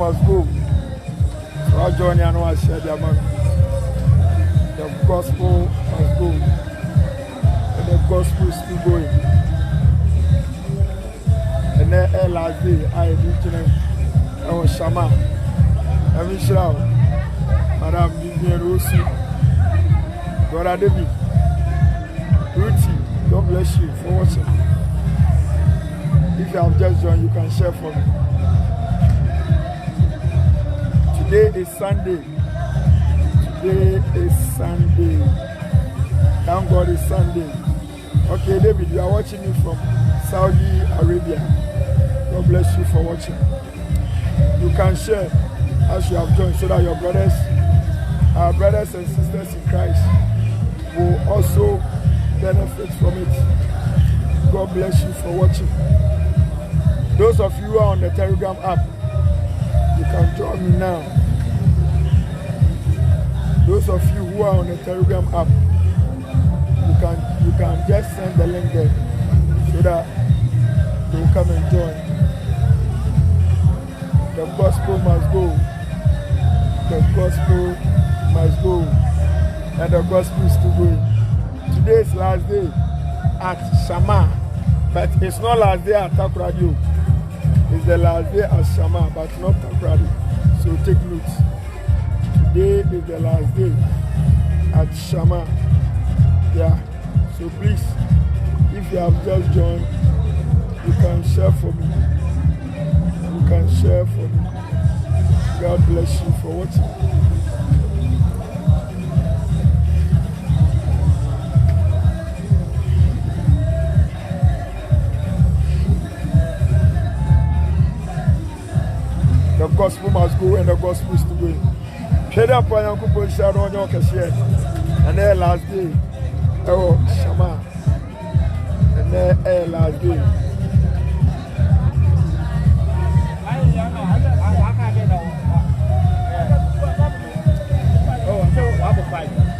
must go. So I join you and I share the man. The gospel must go. And the gospel is still going. And then last day, I did I was Shama. I wish you out. Madam Vivian Rossi. Brother David. Ruthie, God bless you for watching. If you have just joined, you can share for me. Today is Sunday. Today is Sunday. Thank God it's Sunday. Okay, David, you are watching me from Saudi Arabia. God bless you for watching. You can share as you have joined so that your brothers, our brothers and sisters in Christ will also benefit from it. God bless you for watching. Those of you who are on the Telegram app, you can join me now. Those of you who are on the Telegram app, you can just send the link there so that they will come and join. The gospel must go. The gospel must go. And the gospel is still going. Today is last day at Shama, but it's not last day at Takoradi. It's the last day at Shama, but not Takoradi. So take notes. Today is the last day at Shama. Yeah. So please, if you have just joined, you can share for me. You can share for me. God bless you for watching. The gospel must go and the gospel is to go. Share up on your coupon share on your cashier. And then last day, oh, Shama. And then last day. Oh, so I will fight.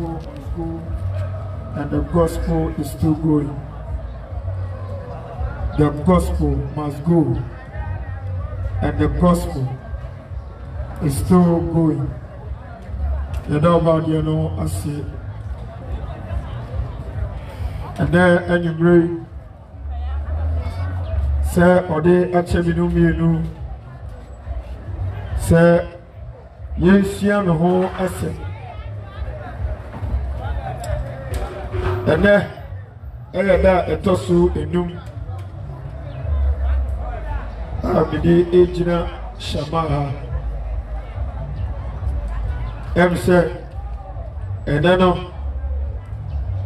gospel must go, and the gospel is still going. The gospel must go, and the gospel is still going. You know about I see. And then, and you bring, say, or they actually know me, say, yes, you know, whole asset. And then, a tosu enum. Abidi ejina shamaha. Say, and then,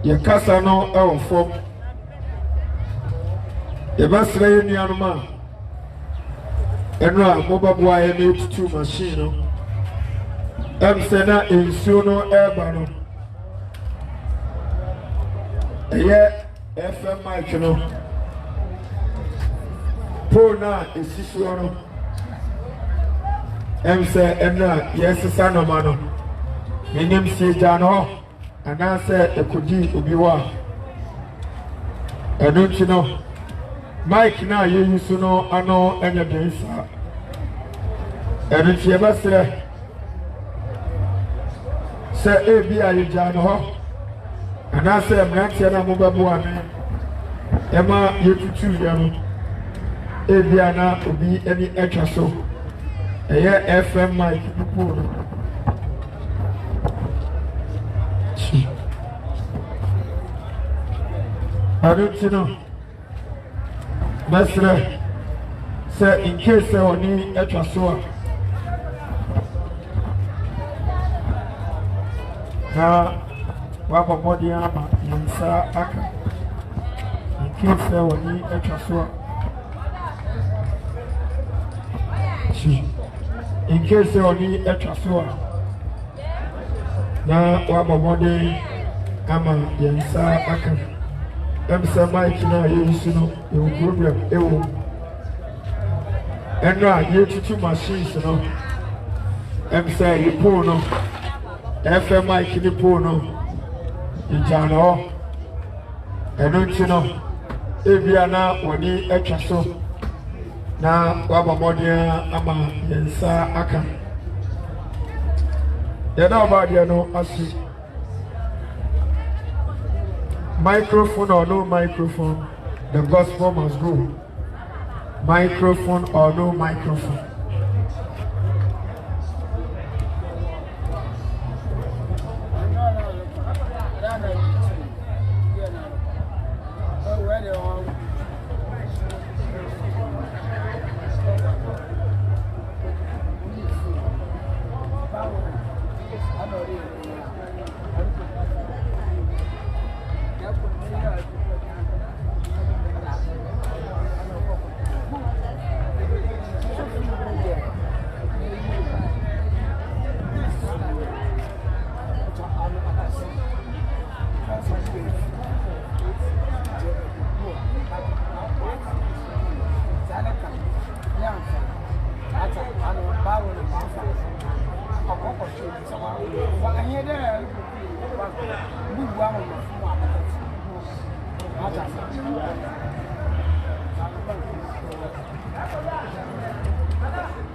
your casa no our form. The Basra Union, and mobile boy made 2 machine. Sena in Suno Airbanon. FM Mike. Pona is Sisuano. Say, yes, son of Mano. My name is Jano, and I said, a Kudi Ubiwa. And don't you know, Mike now you used to know, I know any days. And if you ever say, Abi, Jano, and I say, I'm not saying I'm over one. Emma, you to choose them. Abiana will be any extra so. A year FM Mike, I don't know. That's right. Say, in case there were any extra so. Now, Wapa body armor, Yansa Aka. In case there were any extra so. In case there were any extra so. Now, Wapa body armor, Yansa Aka. Say, Mike, now you know, your program, and now you two machines, you know. Say, you pull no. FM Mike in the Pono in Jano, and don't you know, Abiana, when he extra so. Now, Waba Modia, Ama, Yensa Aka. You know about I see. Microphone or no microphone, the gospel must go. Microphone or no microphone.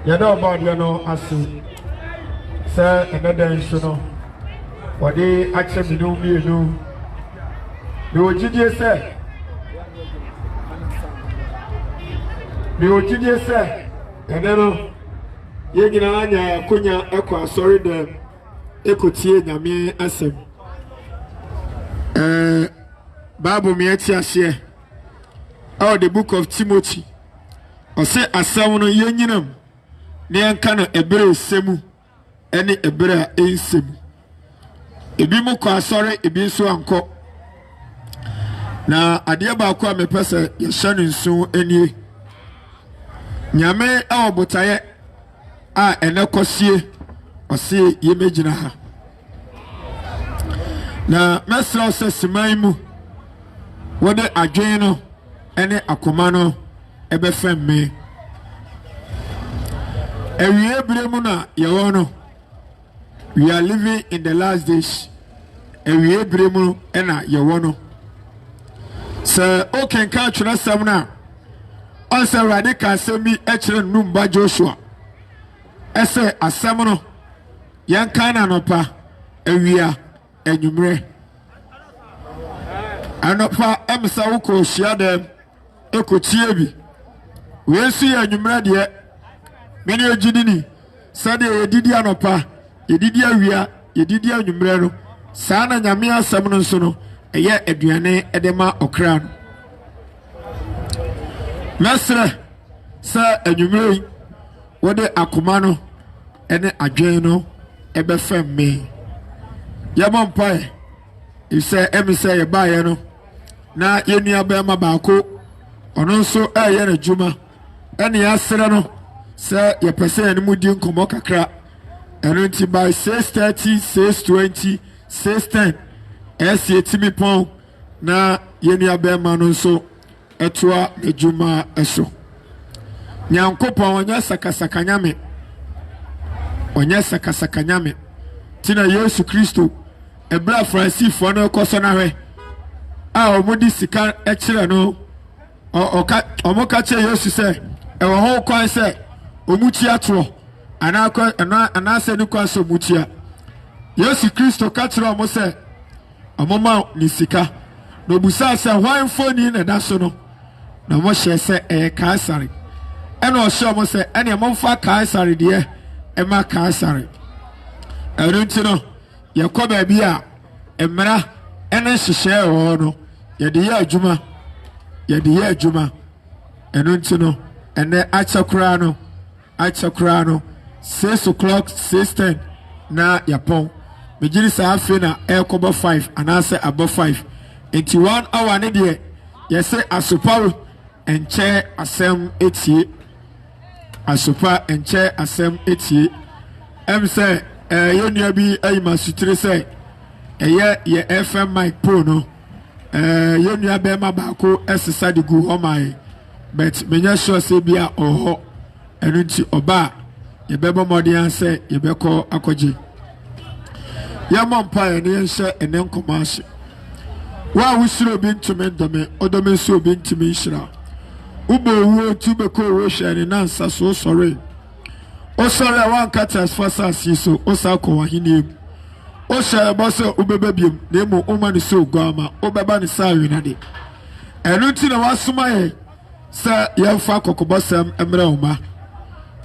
You know about I see. Sir, another issue. What they actually do me, you know. The OGD say. The OGD say. And then, you can Kunya Equa, sorry, the Equity, Nami Asem. Bible Miatia share. Oh, the book of Timothy. Or say, a sound of Union. Nian kana ebere semu ene ebere ensemu ebi mo kwa sori ebi so anko na ade ba kwa me pese ye hye nsu enie nyame awobotaye a ene kosie ose ye megina ha na mesra se siman mu wode adwen no ene akoma no ebe fam me we are living in the last days. ewie bremu ena yewo no se o kenka twena sam na onse radical semi e kire numba Joshua ese asem no yanka na nopa ewia enwumre anopa emsa wo ko hia dem ekotie bi we su ya enwumre de meni ogidini sade yedidi anopa yedidi awia yedidi enwumre no saa na nyame asem no nso no eye aduane edema okra no mesre sa enwumre wode akoma no ene adwen no ebefem me yamampai ise emise ye baaye no na yenua ba ma baako ono nso eye na djuma ene yasere no se ye pese ene mudi nkomo kakra eno nti by 6:30 6:20 6:10 esi etimi pon na yenua ba ma no nso etoa na djuma eso nyankopon onya sakasaka nyame onye sakasaka nyame tina Yesu Kristo ebra Fransifo no koso na hwe a omudi sika ekire no omoka che Yesu se ewo ho kwan se omuti ato ana se ni kwan so mutia Yesu Kristo ka kire omo se omoma ni sika no busa se hwan foni na da so no na mo hye se Kaisari ena o hye omo se ene mo mfa Kaisari de ema Kaisari erunti yakoba bia emra ene hyehyɛ ho no yede ya adwuma erunti ene achakura no 6 o'clock 6:10 na yapon megiri sa afi na ekobo 5 anase abo 5 enti 1 hour ne de yese asopa enche asem etie asopa enche asem etie emse yenua bi ayima sutre se ye FM mic pro no yenua be ma baako esesa de gu homai but menya sure se bia oho enunti oba ye bebo modern se ye beko akoje ya mompa ye ne nhye ene nkomaase wa wusiro bi ntumi ndome odome so bi ntumi nhira ubo wo tubeko wo hwere nansa so sorry o sorry wan katas fasasi so o sa ko wahini o share boss ubebebiem na emu o mani so gwama o beba ni sa winade enunti na wasoma ye sa yemfa kokobosam emre oma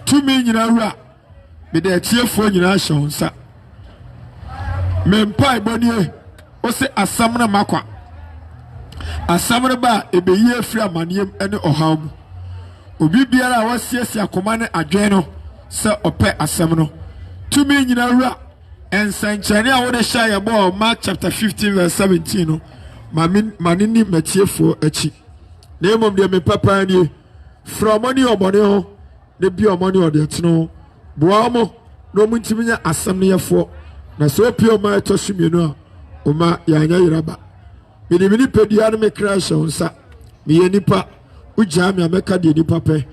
tumi nyina wura me de tiefo nyina hyonsa mempai bonie o se asamna makwa asamna ba ebeyi afri amaniem ene oham obi biara wasiesi akoma ne adwen no se ope asem no tumi nyina wura ensanchane a wode sha ye bo Mark chapter 15 verse 17 no manini matiefo achi na emom de me papa ni from oni obone ho de bi omoni ode tno boa mo no muntiminya asem ne yefo na so pio ma etosumienu a oma yanya yiraba bidibini pedia no me crash onsa me yenipa ugya me ameka de nipa pe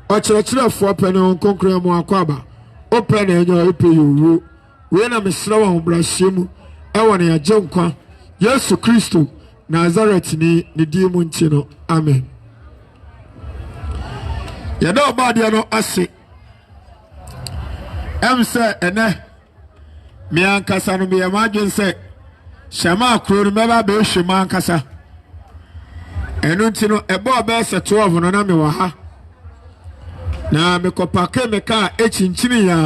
o kyerɛkyerɛfo pe ne konkre mu akwaba o pe na enyo epe yowo we na mesra wa hobrahye e wona ya gyenkwa Yesu Kristo Nazareth ni ne di mu nti no amen ya da obade no ase emse ene me ankasa no me yamadwen se shama akro no meba be hwema ankasa enu nti no ebo be se 12 no na me wa ha na me kopake me ka echinchini ya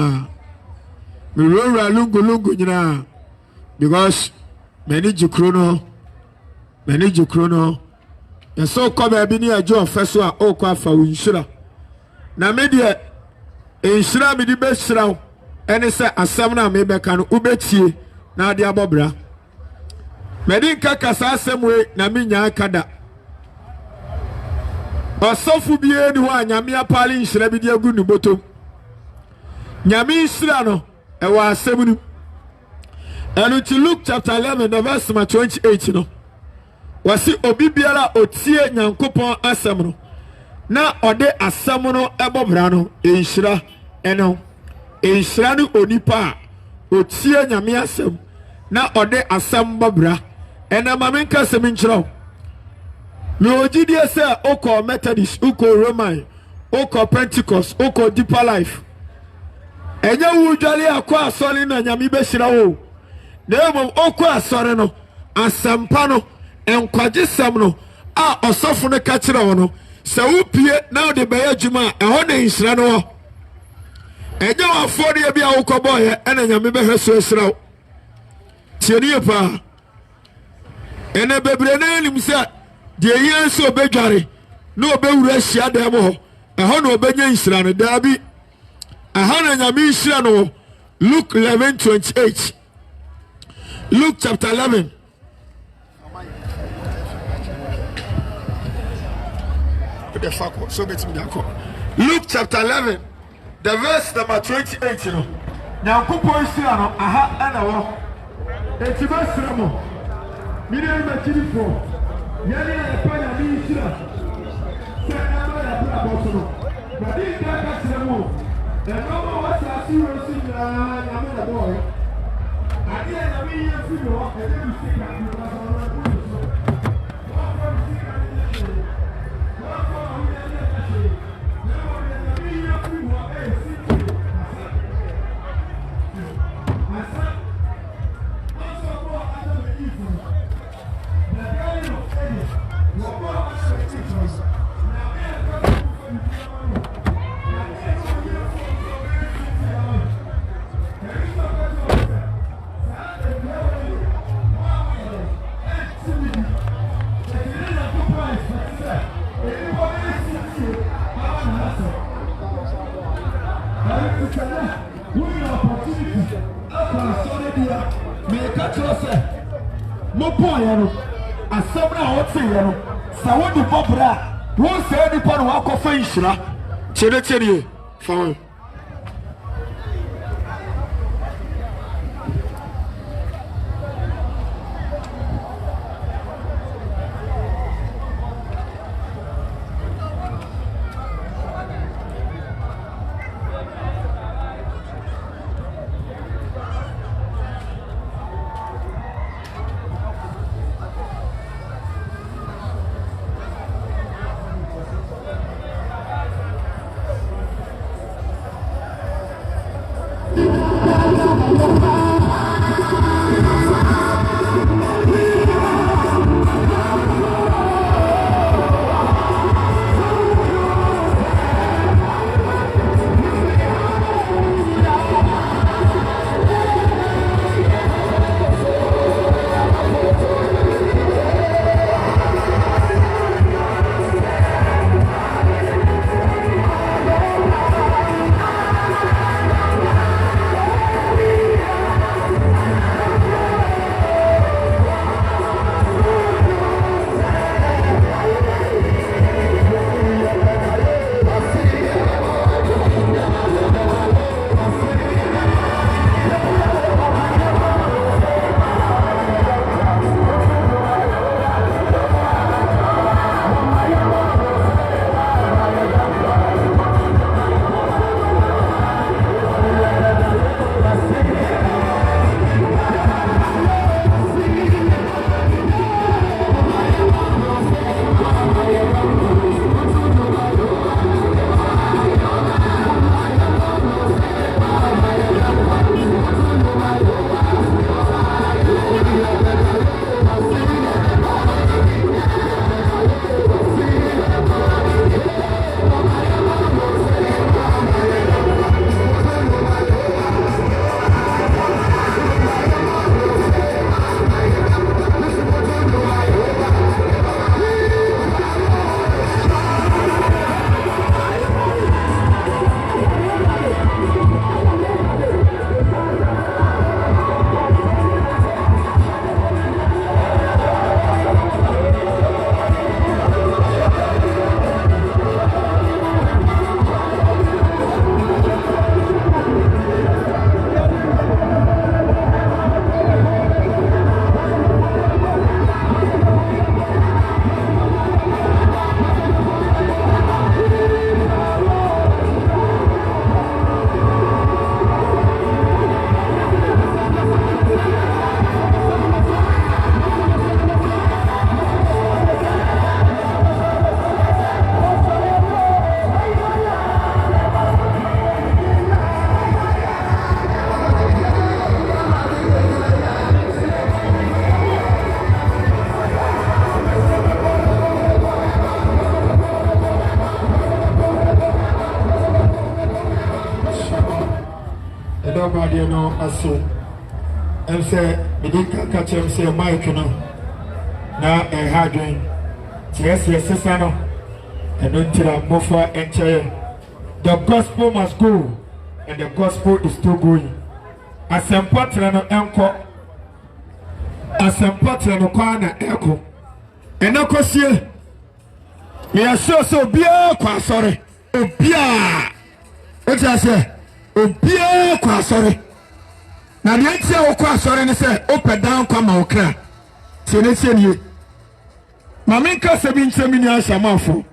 me rora lungu nyina because many jukro no ya so ko ba bi ni ajo ofeso a o ko afa winshira na me de enshira me di be shira ene se asem na me be ka no ubetie na ade abobra me di kaka sa asem we na me nya akada osofu bie ni ho anyame apali nhira bi di agu ni botom nyame nhira no e wa asem ni enu ti Luke chapter 11 verse 28 no wasi obi biara otie nyankopon asem no na ode asem no ebobra no nhira eno nhira ni onipa otie nyame asem na ode asam babra ena mamenka seminchiro me ogidie se oko Methodist oko Roman oko Pentecost oko Deeper Life enya wudwale akwa asori na nyame behira wo na emom oko asori no asampa no enkwagesam no a osofo no ka kire wo no se wupie na ode beye adwuma eho na nhira no enya wafori bia wo koboye ena nyame behwe so esira wo tieni pa ene bebre na nim se de yenso obedware na obewura hia dem ho eho na obenya nhira no dabi aha na nyame nhira no Luke 11:28 Luke chapter 11 Luke chapter 11 the verse number 28 no nyankopon nhira no aha ana wo etibasira mo mire makirifo yani ya panya nhira sana ya bla bosono badi ka sira mo e no wa sa si ro si na nyame na boy adi na mi ye fi mo e de si ka ni ba so na ku mo point no asabra hote no sa wodi bobra won say di pon wa kofa nhira chere fa body no aso. And say, Medika catch him say, Mike, no. Now a hard drink. Yes, no. And until I move for entire. The gospel must go, and the gospel is still going. As a partner no anchor, as a partner no corner echo. And no question. We are so beer, sorry. Oh, beer. What I say? Oh, beer, sorry. Now the answer of sorry, and say, open down, come out. So let's say you. Maminka Sabin Seminar Shamafo.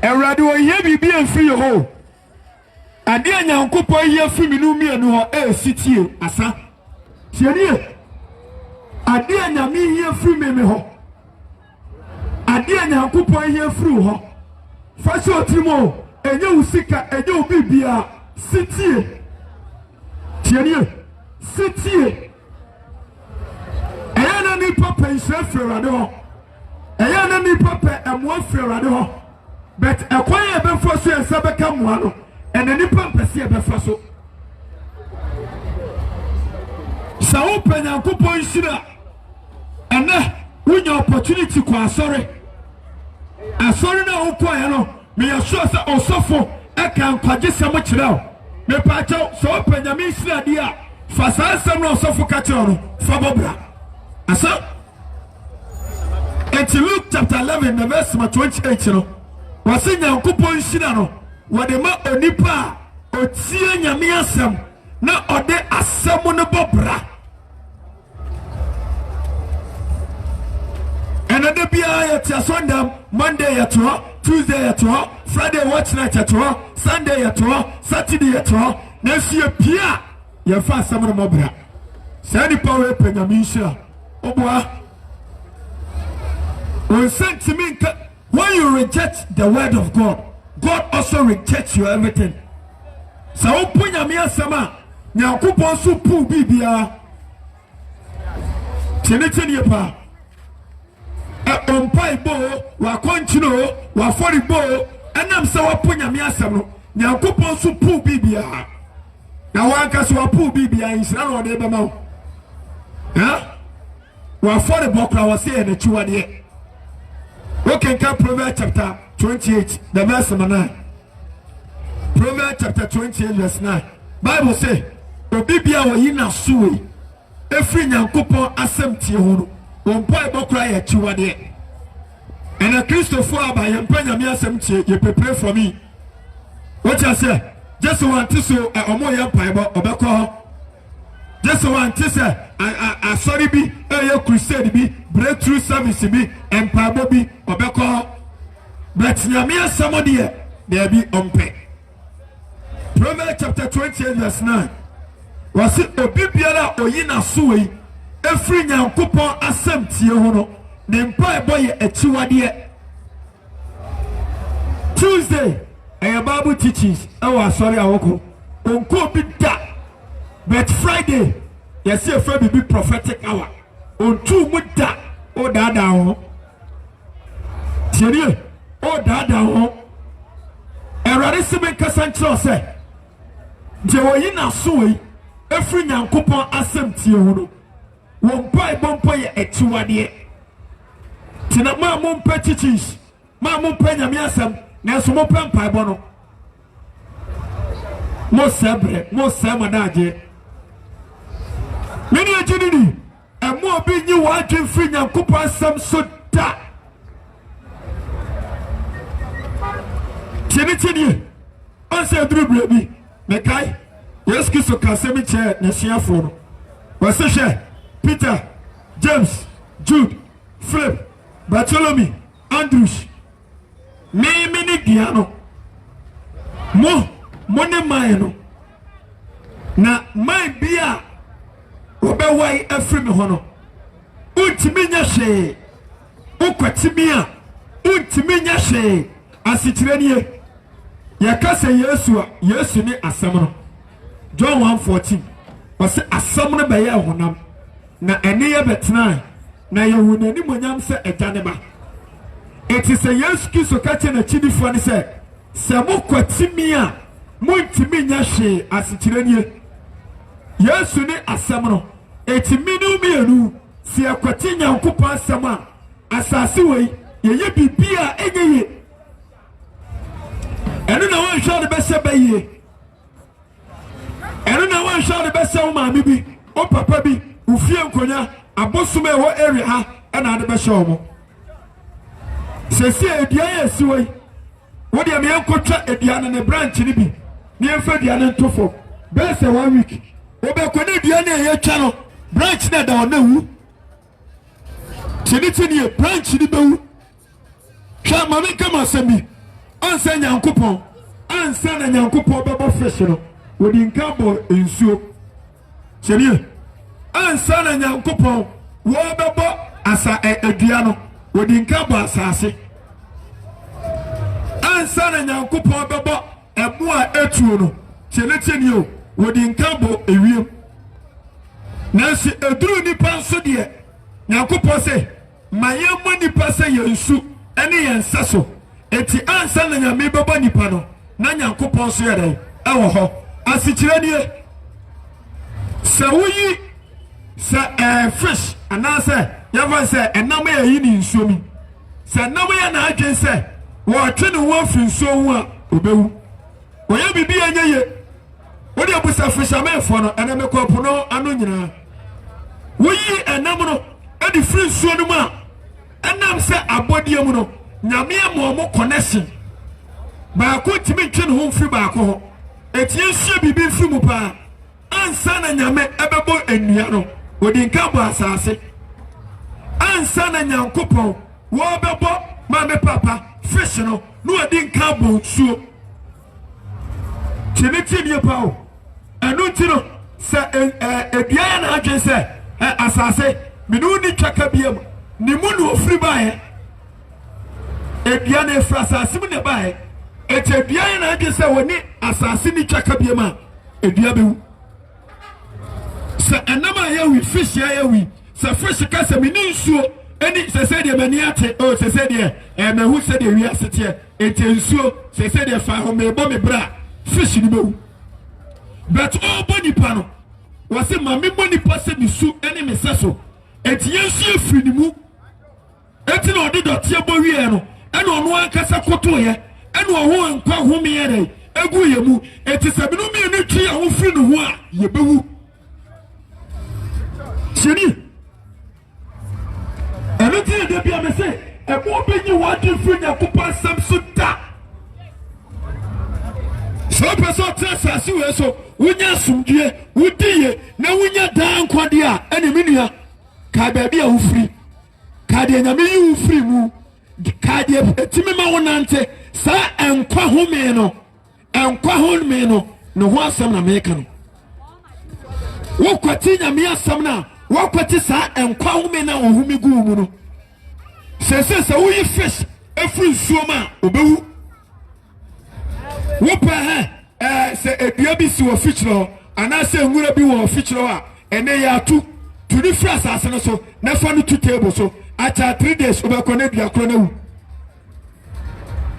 And radio ye be and free your home. A dear young couple here free me no me and no city, asa. Senior. A dear young me here free me ho. A dear young couple here through ho. Fashion Timo, and you sika, and you be city. Senior. City. And I need papa and chef radio. And I need papa and one for radio. But a quiet before and Sabaka Muano, and any purpose here before so. So open and coupon shida, and then when your opportunity to sorry. I sorry now, quiet, me assure that also for I can quadrist so much now. Me pacho, so open your mission idea. Fasa some no so for Catron, Fabobra. Asa. And Luke chapter 11, the verse 28, you know. Wasi Nyankopon shida no wode ma onipa otie nyame asem na ode asem no bobra enade bia ya tia Sunday Monday ya to Tuesday ya to Friday watch night ya to Sunday ya to Saturday ya to na sie pia ya fa asem no bobra sani power pe nyame shira oboa on sentiment. When you reject the word of God, God also rejects your everything. So open your mouth, sama. Nyankopon so pu bibia. Teneteni pa. Ompai bo, wa continue, wa fori bo. Enam se open your mouth, sama. Nyankopon so pu bibia. Na wanka so pu bibia insira no de be ma. Ha? Wa fori bo kra wa se na chiwa de. Okay, Proverbs chapter 28, the verse 9. Proverbs chapter 28, verse 9. Bible say, Obibia wa yina suwe. Every Nyankopon asem tie ho. Ompo ebokra ya chiwade. And a Christopher aba yempa nyame asem tie, ye prepare for me. What I say? Just want to so omo yempa ebo obekọ. Just want to say I sorry be a crusade be breakthrough service be empower be obeko but nyame somebody there be ompe. Proverbs chapter 28 verse 9 was it obibiara oyina suwe every Nyankopon asem tie ho no ne mpa boy echiwade. Tuesday Bible teachings sorry awoko onko bi da. But Friday, you see a friend be prophetic hour. On 2 muda, oh dada ho. Tieni, oh dada ho. Erade sebe kasancho say. Jewo yina suwe, every Nyankopon asem tie ho no. Wompa bompa ye echiwade. Tina ma mompa teachings, ma mompa nyame asem, na so mompa mpa ebo no. Mo sebre, mo semadaje. Many a journey, and more being you watching free Nyankopon some so da. Tieni, on say dribble me, Mekai, yes, kiss a casemi chair, Nasia phone. Was a share Peter, James, Jude, Philip, Bartholomew, Andrews, me mini Diano, Money Mino. Na my beer. Obewai efri me hono untimi nya hwe ukwatimi a untimi nya hwe asitirenie yakase Yesu ni asem no John 1:14 wase asem no beye honam na ene ye betena na ye hunani monyam se egane ba eti se Yesu Kristo ka che na chidifo ne se mukwatimi a muntimi nya hwe asitirenie Yesu ne asɛm no eti minu mienu si akwati Nyankopɔn asɛm a asase wei yeye bibia enyeye ɛno na wɔn hwɛ de bɛsɛ bɛyie ɛno na wɔn hwɛ de bɛsɛ wo maame bi o papa bi ufie nkonya abosom ɛwɔ area ha ɛna ade bɛhyɛ wɔn sɛsi eduan yɛ si wei wo de me yankotwa eduan ne branch ni bi ne yɛmfa eduan ntofo bɛyɛ sɛ 1 week obɛkɔ ne eduan ne yɛtwa no branch na da wɔn awu tini branch ni bɛwu hwɛ maame kama asɛm bi ansa Nyankopɔn ansa na Nyankopɔn bɛbɔ fish no wodi nka bɔ nsuo kyerɛ ansa na Nyankopɔn wo bɛbɔ asa adua no wodi nka bɔ asase ansa na Nyankopɔn bɛbɔ ɛmo a etuo no kyerɛ o wodi nka bɔ ewiem nansi eduru nipa nso deɛ Nyankopɔn sɛ ma yɛmmɔ nipa sɛ yɛnsu ɛne yɛnsa so eti ansa na Nyame bɛbɔ nipa no na Nyankopɔn so yɛ dɛ ɛwɔ hɔ asikyerɛ nie sɛ woyi sɛ fish anaasɛ yɛfa sɛ ɛnam yɛ yi ne nsuo mi sɛ ɛnam yɛ na adwen sɛ wɔtwe ne ho afiri nsuo ho a obewu wɔyɛ bibi yɛnyɛ ye wode abusa fishermanfoɔ no ɛna mekɔ po no ano nyinaa woyi ɛnam no ɛde firi nsuo no mu a ɛnam sɛ abɔdeɛ mu no Nyame ama ɔmo connection baako timi ntwe ne ho mfiri baako ho etie nhyɛ bibi mfiri mu paa ansa na Nyame ɛbɛbɔ ennua no odi nka bɔ asase ansa na Nyankopɔn wɔbɛbɔ maame papa fish no no odi nka bɔ nsuo tini pa o ɛno ti no sɛ edua ya na adwen sɛ asase minu ni twaka biam ni mu no ofiri bae edua na efra asase mu ne bae ete edua ya na adwen sɛ woni asase ni twaka biam a edua bewu sɛ enam a ya wi fish ya wi sɛ fish ka sɛ mini nsuo eni sɛ de mani ate o sɛ de mehu sɛ de wi asete ete nsuo sɛ de fa ho me bɔ me bra fish ni bewu but all body pano was a mammy money person me su any me so et yes ye free ni mu etin odi dot ye bo wie no and on one kasa koto ye and wo nkwa ho me ye egu ye mu et sabinu me ni twi a wo free no ho a ye bewu sini everything dey be am say e mo be nyi wa di free Nyankopɔn sam so da so person trust we so wunya sumdue wudiye na wunya dan kwade a ene menua ka ba bia ufiri ka de nyame yi ufiri mu ka de etimi ma wonante sa enkwa home no no ho asem na meka no wo kwati nyame asem na wo kwati sa enkwa home na ohumi gu mu no se wuyi fish efiri suoma obewu wo pa se edua bi si wo fichiro ana se nwura bi wo fichiro a ene ya tu ni fras asene so na fa no 2 table so acha 3 days obekọ na dua kro na wu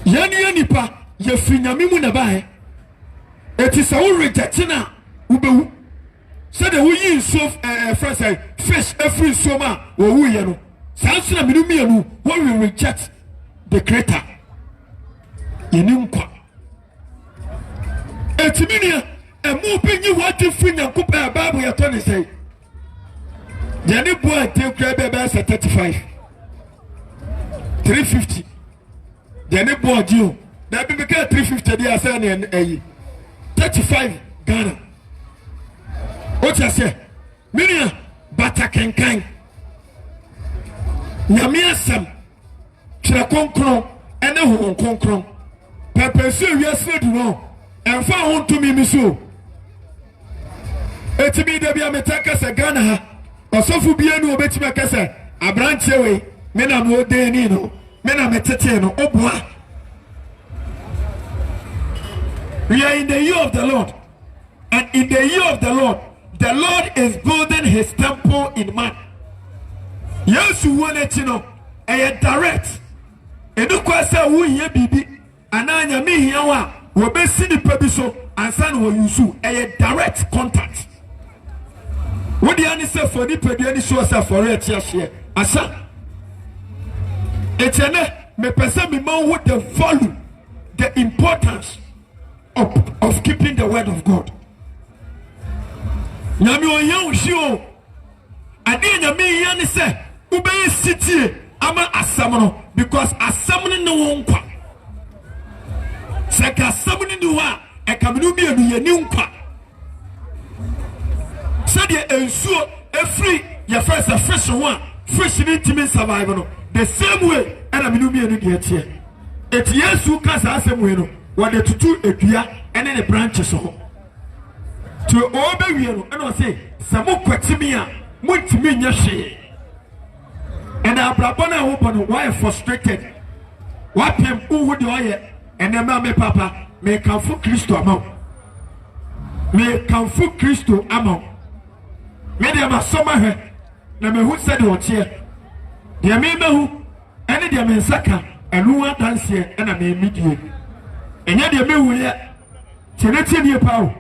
yani nipa ye finyame mu na bae eti se wo reject na ubewu se de wo yi so friends fish every so ma wo wu ye no sanso na minu mienu wo will reject the creator yeni nkwa etiminia emu pinyi wati free Nyankopɔn Bible ya to ne say jani boy take grab say 35 350 jani boy dio na bi ka 350 dia say na eyi 35 Ghana o ti ase minia bata kenkan nyame asem kire konkron ene ho konkron pepese wiase du no enfa ho ntumi mi so etimi de bia metaka se Ghana ha osofu bia nu obetimi akase abranche we me na mo de ni no me na metete no oboa. We are in the year of the Lord, and in the year of the Lord is building his temple in man. Yes, you want it, you know, a direct. And the question who ye bibi, ananya me here, we be see the purpose and son will use a direct contact. What the answer for the pediani source for it? Yes, Asa. It's me person me man with the value, the importance of keeping the word of God. Nyami o yan shio. Ade nyami yan say ubey city ama asam because asam no wonkwa. Seka asam no wa e kamenu bi enu ye ni nkwa. Said the ensuo every your first a fresh one, fresh intimate survival. The same way, and I'm in the here. It's yes, who can say, no, what the two edua and then the branches of to obey you, and I say, some more quatimia, multimia she. And our brabona open, why frustrated? What him who would you and then my papa may come for Christo amount. May come for Christo amount. Maybe I'm a summer here. Now, who said what here? Dear me, who any dear men saka, and who want dance here, and I may meet you. And yet, dear me, we are Chinese near power,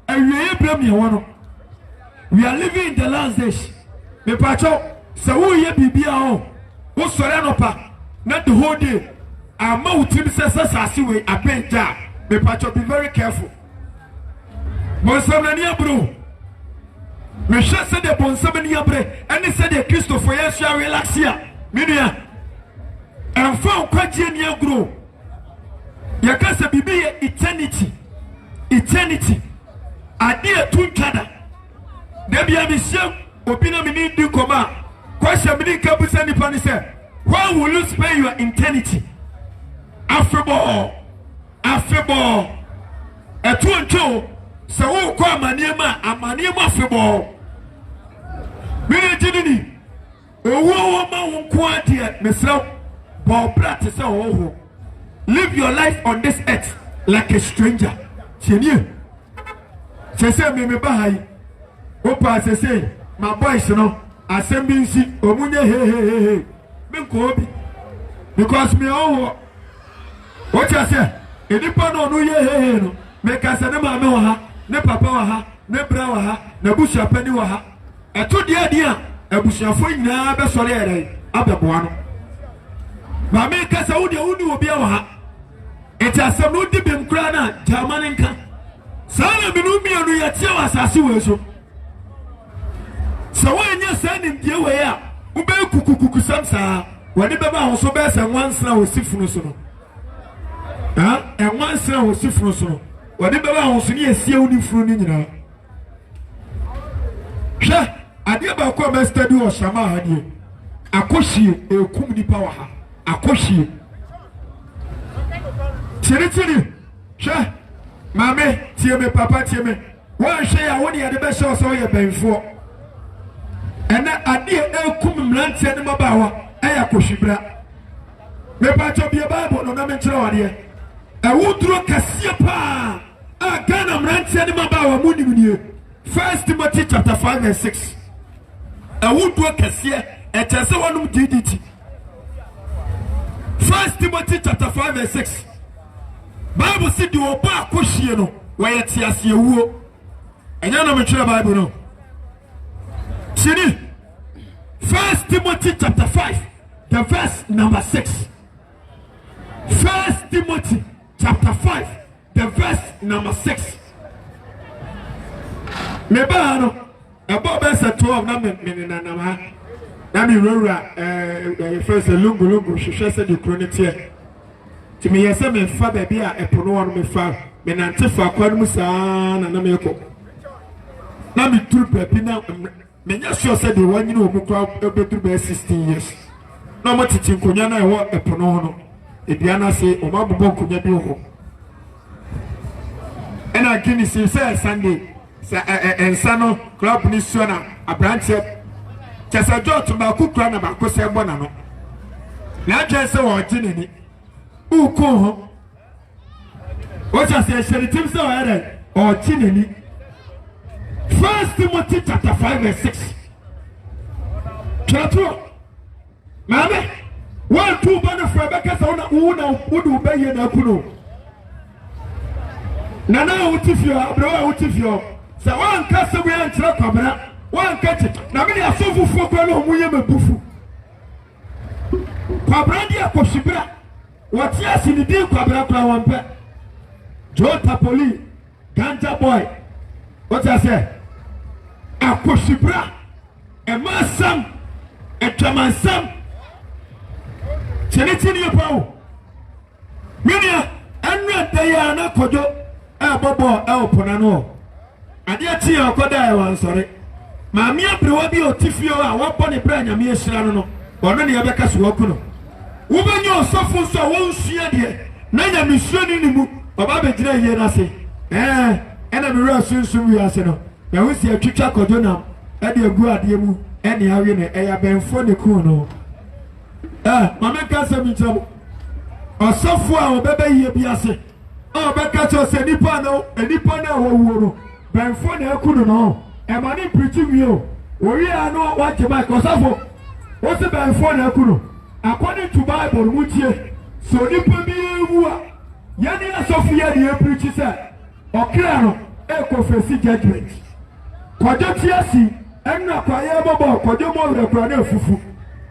and we are blame you one. We are living in the last days. Me pacho, so who ye be home? Who surrender pa? Not the whole day. Our mouth says, I see we are paying job. Me pacho, be very careful. Monsamania bro. Me shall say the Bonsamania bre, and he said the Christopher, yes, shall relax here. Minia and found quite near grow. Your casa be eternity. Eternity. I dear two chada. There be a mission, opinion me do come. Question me campus and the pan said, why will you spend your eternity? After ball. A 2 and 2. So who call my name a maniama for ball? Minute. Oh, man, quantity, myself, Bob practice. Oh, live your life on this earth like a stranger. She knew. She said, me buy. Opa, say, my boys, you know, I send me see, Omunya, hey, Minkobi. Because me, oh, what you say? If you put on you, no, make us a mamma, ne papa, ne bra, ne busha penny, a 2 dear. Ebushafo nyina be sore ere abeboa no ma me kasa wo de woni obi a ha etasam no di bem kra na jamani nka sana binu mianu ya tie wasase we so so wanya sanim die we a wo be kukukuku samsa woni be ba ho so be se nwansra wo sifunu so no ha nwansra wo sifunu so no woni be ba ho so ne esie woni furu ni nyina hwe ade ba ko ma study o shama hanie akohie ekum nipa wa ha akohie tiri hwe mame tie me papa tie me won hwe ya woni ade be hwe so ye benfo ena ade ekum mlantie ne mabawa aya kohibra me pa to bie bible no na me kire wade wuduro kasie pa a Ghana mlantie ne mabawa munimnie 1 Timothy chapter 5 verse 6 wuduro kasie etese wonum DDT 1 Timothy chapter 5 verse 6 Bible said the oba akohie no weye tiase ewuo enya no me kire bible no Sini 1 Timothy chapter 5 the verse number 6 1 Timothy chapter 5 the verse number 6 me ba no ebo be se 12 na me na na me rora first lungu hwehwe se de chronicle ti me yese me fa ba bia epono won me fa me nante fa kwanu musa na me ko na me turu papi na me nya sure se de wanyine o mu kwa ebeturu be 16 years na mo titi nkonya na ewo epono no ebia na se o ma bobo nkonya bi ho ena gini se Sunday ensano club ni suona abrante chesa jot ba kukura na ba ko se bona no na twa se wo gini ni uko ho o cha se sheritim se wa ere o gini ni 1 Timothy chapter 5 verse 6 Chato mame 1-2 bana fra beka sa una udu be ye na kuno nana utifio abro utifio sa wan kasa we antra kwabra one catch it. Now, many are so full of William Bufu. Pabrandi Akoshibra. What yes in the deal, Quabra Wampe. Joe Tapoli, Ganja boy. What I say? Akoshibra. A massam. A Jamansam. Chenitini Pau. Minia, and Diana Kojo, El Bobo, El Ponano. And yet, Koda, I'm sorry. Mamia Prewabi or Tifio, I want Bonnie Brand, and me a Sharano, or any other Caswakuno. Woman, your suffering so won't see it. Nana mission in the book, or Babby Dray here, I say. And I'm real soon, we are saying. Now we see a teacher Kodona, and your good Yamu, and the Arena, I have been for the Kuno. Mamma can't say me trouble. Or software, or baby, you be a say. Oh, but catch us any panel, any panel, or Ben for the Kuno. And my name preaching you. We are not what you might cause of. What's the Ben for the Kuno? According to Bible, which ye, so nipa be wua. Yanina Sophia, the preacher said, or Claro, a confessing judgment. Quadotiasi, and not Quayabo, Quadomo require fufu.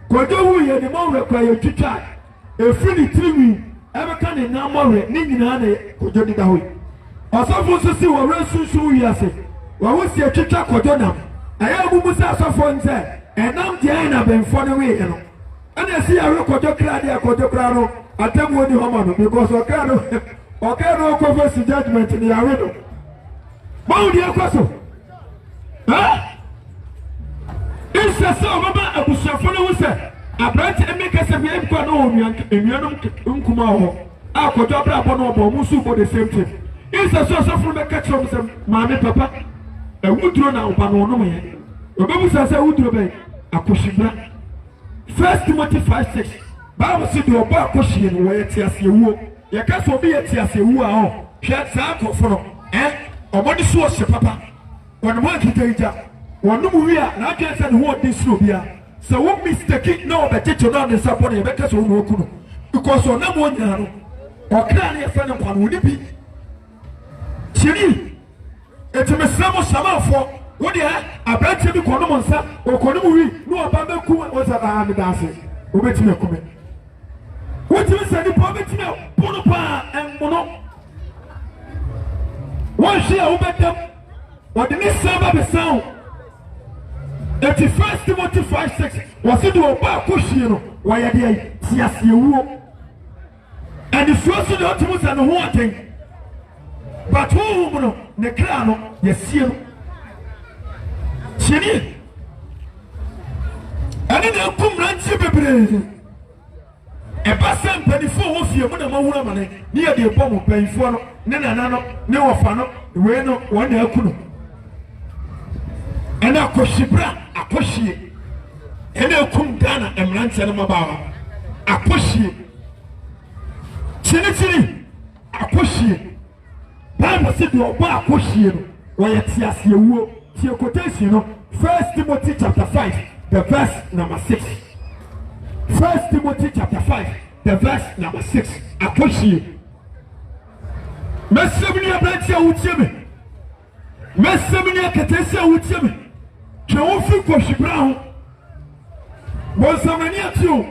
Quadowu, the more require to try. A free tree, ever can in Namore, Ninginane, Quadodidawi. Or some folks see what Resu Yasi. What was your teacher Quadonam? I have Musa Safon said, and I'm Diana Ben for the way. And I see a record of Claudia Cotograno, I tell you the woman, because Ocano covers the judgment in the arena. Bound your castle. Huh? It's a song about a Bushafano who said, a branch and make us a name for no Immunum Unkumao. I could drop upon Musu for the same thing. It's a source of the catch of some mammy papa. A wood run out by no man. Remember, says a wood obey. A pushing. 1 Timothy 5:6. Bible said you are pushing where it's as you will. You can't be at as you are. Shut up for eh? Or what is source, papa? When one can one we are not just and what this will be. So what mistake it no, but it's not the support of because of Rokuno. Because on number one, or can you find one would it be? Chili, it's a Messamo Sama for. What you have? A branch of the Konomonsa or Konomui, no about who was at the hand dancing. Who bet me a comment? What you say the poverty now? Bonopa and Mono. One share who bet them? What the next Sabbath sound? 1 Timothy 5:6 was it to a bar cushion? Why are they? Yes, you. And the first of the Optimus and the whole thing. But who, Necrano, yes, you. Chini, and then I'll come and see the a person penny for of your money near the bomb of paying for Nana, no fano, the no one Kuno. And I Koshibra, a pushy, and I'll come down and run Sanamabawa, a pushy. Chini, a pushy. Bible said you are bar pushy, why it's yes, you will. Your quotation, 1 Timothy chapter 5, the verse number 6. 1 Timothy chapter 5, the verse number 6. I push you. Messamina Brantia Utsimi. Messamina Catesia Utsimi. Chawofi Koshi Brown. Was some any at you?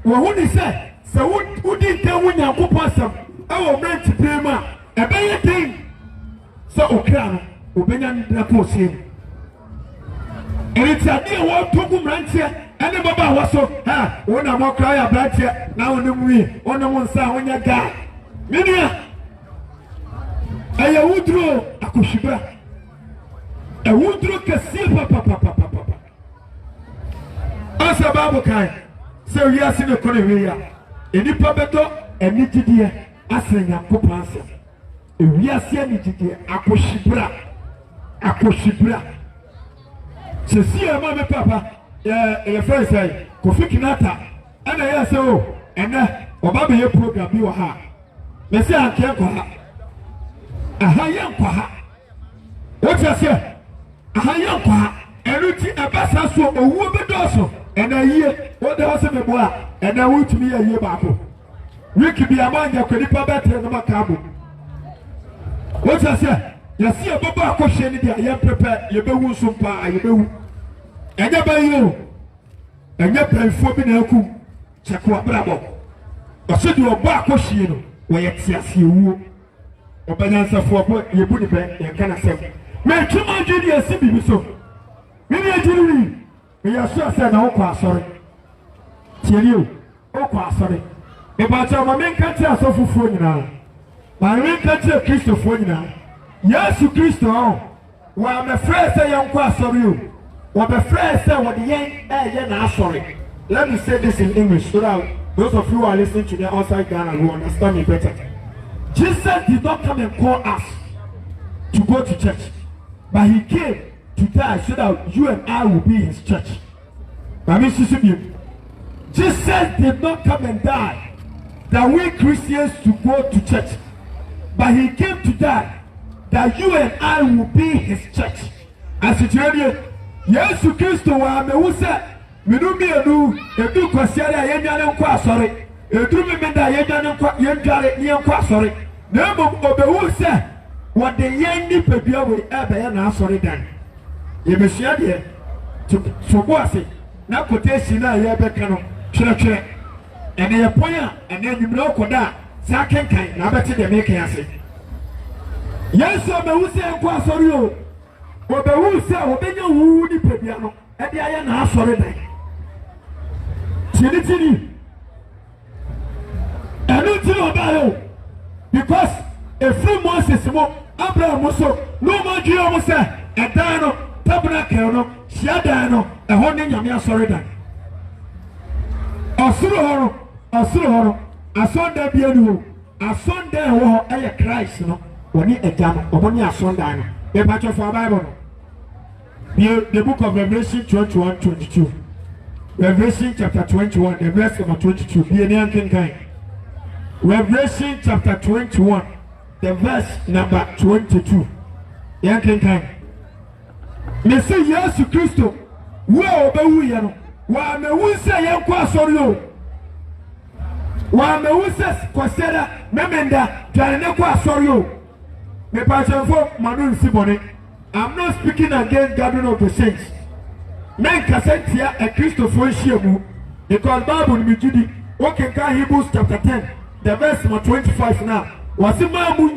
Well, what he said, so who did tell when you go past them? I will make to pay ma. A better thing. So, Okran. Obeying the post him. And it's a dear one to go ranch here. And the Baba was so, ha, when I'm a cry about here, now on the way, on the one side when you die. Minia, I would draw a Kushiba. I would draw a silver papa. As a Babu kind, so yes in the Korea. In the Pabeto, and Nidia, asking a copansa. If we are seeing Nidia, a Kushibra. Akoshibra. Se si a mama papa, the first say, Kofi Kinata, and I say, oh, and Obama your program you ha. Me say I can't go ha. A high kwa. What you say? A high kwa. And you a bassa so a woman also. And a year, what the house of a boy, and I want to be a year back. We could be among your Kalipa better than Macabo. What you say? yɛsi ɛbɛbɔ akɔhyɛ ne deɛ yɛn pɛpɛ yɛbɛwu nso paa yɛbɛwu ɛnyɛ bɛyi o ɛnyɛ pɛnfoɔ bi na ekum kyɛkɔ abrabɔ ɔsɛ deɛ ɔbɔ akɔhyɛ no wɔyɛ tease ewuo ɔbɛnyansafoɔ bɔ yɛbu ne bɛ yɛn kana sɛm mɛ twema dwe ne yɛsi bibi so me ne agyiri wi meyɛ so sɛ na wokɔ asɔre tiɛni o wokɔ asɔre ìbàjẹ́ ọmọ mi nka kyerɛ asɔfofoɔ nyinaa maame mi nka kyerɛ kristofoɔ nyinaa yesu kristo ɔn wɔamɛfrɛ sɛ yɛn nkɔ asɔre o wɔbɛfrɛ sɛ wɔde yɛn ɛyɛ n'asɔre. Let me say this in English so that those of you who are listening to me outside Ghana will understand me better. Jesus did not come and call us to go to church, but he came to die so that you and I will be his church. Jesus did not come and die that we Christians to go to church, but he came to die that you and I will be his church. As it is, yes, Christ wa me wu se minumi enu edu kwasiare ayedwane nkwa asore edu memenda ayedwane nkwa yendware ne nkwa asore na emom obewu se wode yen ni pedua we ebe ya na asore dan yebesua de to go ase na quotation na ye beka no twere ene ye poya ene nyimre okoda sa kenkan na beti de meke ase yesu obewu se nkwa asore o obewu se obenya wu ni pedua no ede aye na asore dan tini enu tini obayo because efri Moses mo Abraham so no mo dwe o mo se edan no tabernacle no hia no eho ne nyame asore dan osuro horo asonda bia nu asonda eho ho eye Christ no woni eja no omo ne asonda no e pa cho for Bible no the book of Revelation 21:22 Revelation chapter 21 the verse number 22 be any kind Revelation chapter 21 the verse number 22 yankin kind me say Jesus Christo wo obewu ye no wa me wu say yanko asori o wa me wu say kwasera memenda dwane ne ko asori o me pa chanfo manu nsibone. I'm not speaking against gathering of the saints. Men kasentia a Christopher Shiamu because Bible in Judi. Okay, Hebrews chapter 10, the verse 25 now. Was it Mamu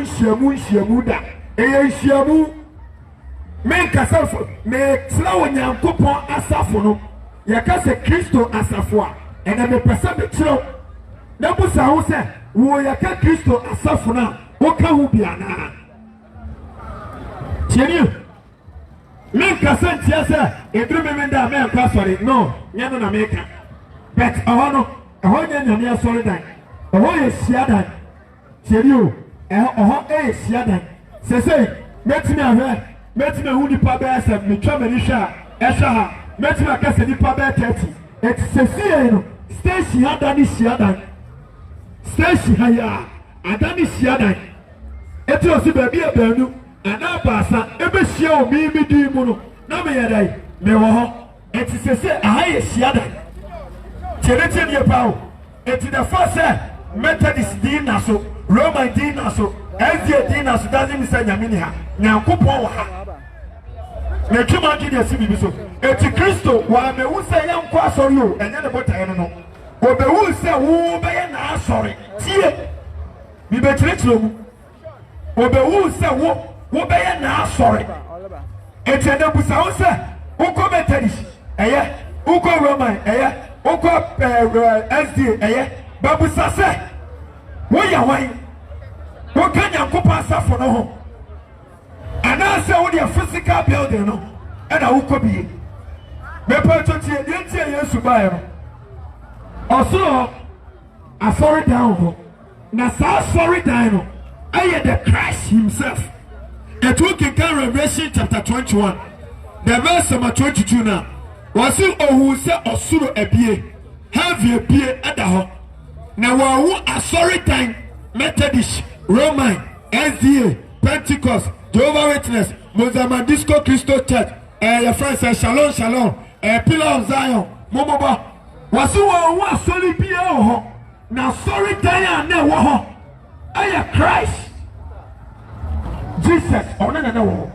Shiamu da? Shiamu men kaself me slow and yam coupon asafono. Yakase Christo asafua and I may perceive the chill. Nabusa who said, Wo yaka Christo asafuna, Woka Hubiana. Tieni men kasent yesa edru memenda men kwa sorry no nyano na meka but ahono eho nyanya sorry dan eho ye siadan tieni o eho siadan sese metimi ahwe metimi hu nipa ba esa metwa mani hwa ehwa ha metimi akase nipa ba 30 et sese no station adani siadan station ha ya adani siadan eti osi ba bia baanu ana basa ebe hia o mi di mu no na me yadai me wo ho eti sese ahaye hia dan cherete ne pawo eti the first Methodist din na so Roman din na so SDA din na so doesn't mean say nyame ni ha nyankopon wa ha me twema gi de sibi so eti Kristo wa me wu say yanko asori o enye ne botae no obe wu say wo be ye na asori tie bi be kyerɛkyerɛ mu obe wu say wo be ye na asori eti na busa wo say uko Methodist eye uko Roman eye uko SDA eye babusa say wo ya wan wo ka nyankopon asafo no ho ana say wo the physical building no e na uko bi me pa to tie de tie Yesu ba ye no osoro asori down ho na sa asori down no aye the Christ himself. It will in Revelation chapter 21 the verse number 22 now was it who said osuro ebie have a bie adaho na wa wu asori time Methodist Roman SDA Pentecost Jehovah Witness Mozambique Disco Christo Church your friend says Shalom Pillar of Zion momoba was it wa wu asori bie ho na asori time na wo ho aya Christ Jesus ona na wo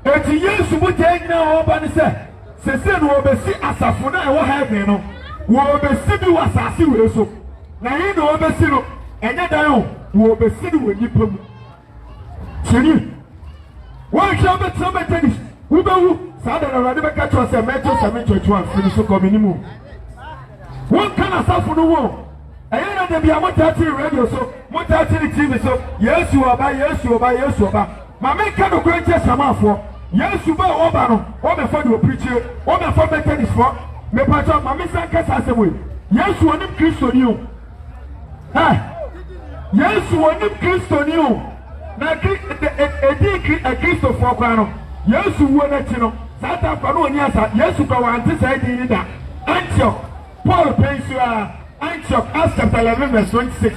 eti Yesu mu tanyina oba ne se no obesi asafo na wo heaven no wo obesi bi wasase we so na yi no obesi no enye dan o wo obesi no nipa mu sini wo hwe beteni wo bewu sa da na be ka cho se meto se meto cho afini so ko minimu wo kana asafo no wo eye na de bia motati radio so motati TV so Yesu oba ma me ka no kwenche samafo Yesu ba oba no o be fa do preach o be fa methodist for me pacho ma me san kasa asemo Yesu onim Kristo ni o Yesu onim Kristo ni o na Kristo for kwa no Yesu wo na chi no sata kwa no oni asa Yesu ka wante sai di da Antioch Paul pensua Antioch Acts chapter 11 verse 26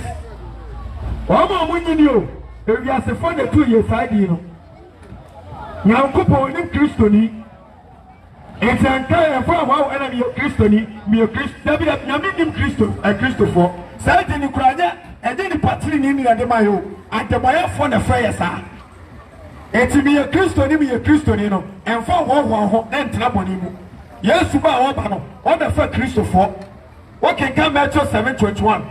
Omo munyini o ewi ase for the 2 years sai di no Nyankopo ni Kristo ni etanka ya fa wa ana mi Kristo ni mi Kristo David na mi nim Kristo Kristo for sai di ni kuranya e di ni patri ni de mayo anteboya for na fire sa eti mi Kristo ni no emfa ho entra boni mu Yesu ba wo ba no o be fa Kristo for o kenka Matthew 7:21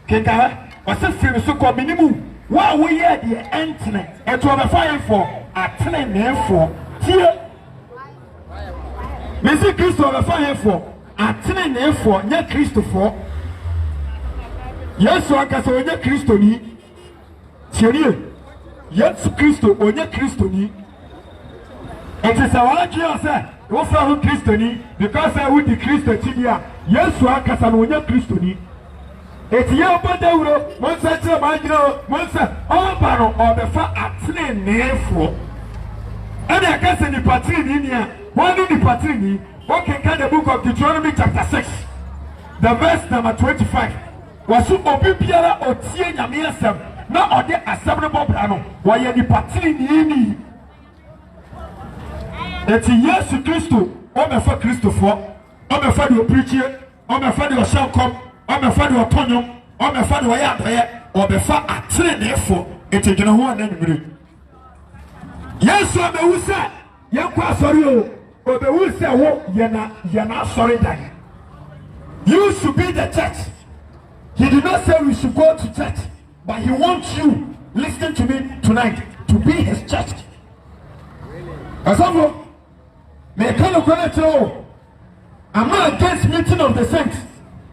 kenka o se firi so ko minimu wa wo ye de entne eto o be fa for atene nefo tie mesi Kristo o be fa for atene nefo nya Kristo for Yesu akasa onye Kristo ni tirie Yesu Kristo onye Kristo ni etisa wa kia se wo fa hu Kristo ni because I would the Kristo tibia Yesu akasa no onye Kristo ni etiye oboda wuro mo nsa kire ma giro mo nsa oba no obefa atene nefo ana akasa ni patri ni nia wani ni patri ni okay can the book of Deuteronomy chapter 6 the verse number 25 wasu obi biara otie nyame asem na ode asem no bobra no waye ni patri ni eti Yesu Kristo o me fa Kristo for o me fa de preachie o me fa de oshankom o me fa de otonyo o me fa de waya adoye o be fa atene nefo eti gina ho na nwire Yesu abewusa yakwa asori o obewusa wo yana asori dan you should be the church. He did not say we should go to church, but he wants you, listen to me tonight, to be his church. Asafo, me kano kwana chiro. I'm not against meeting of the saints.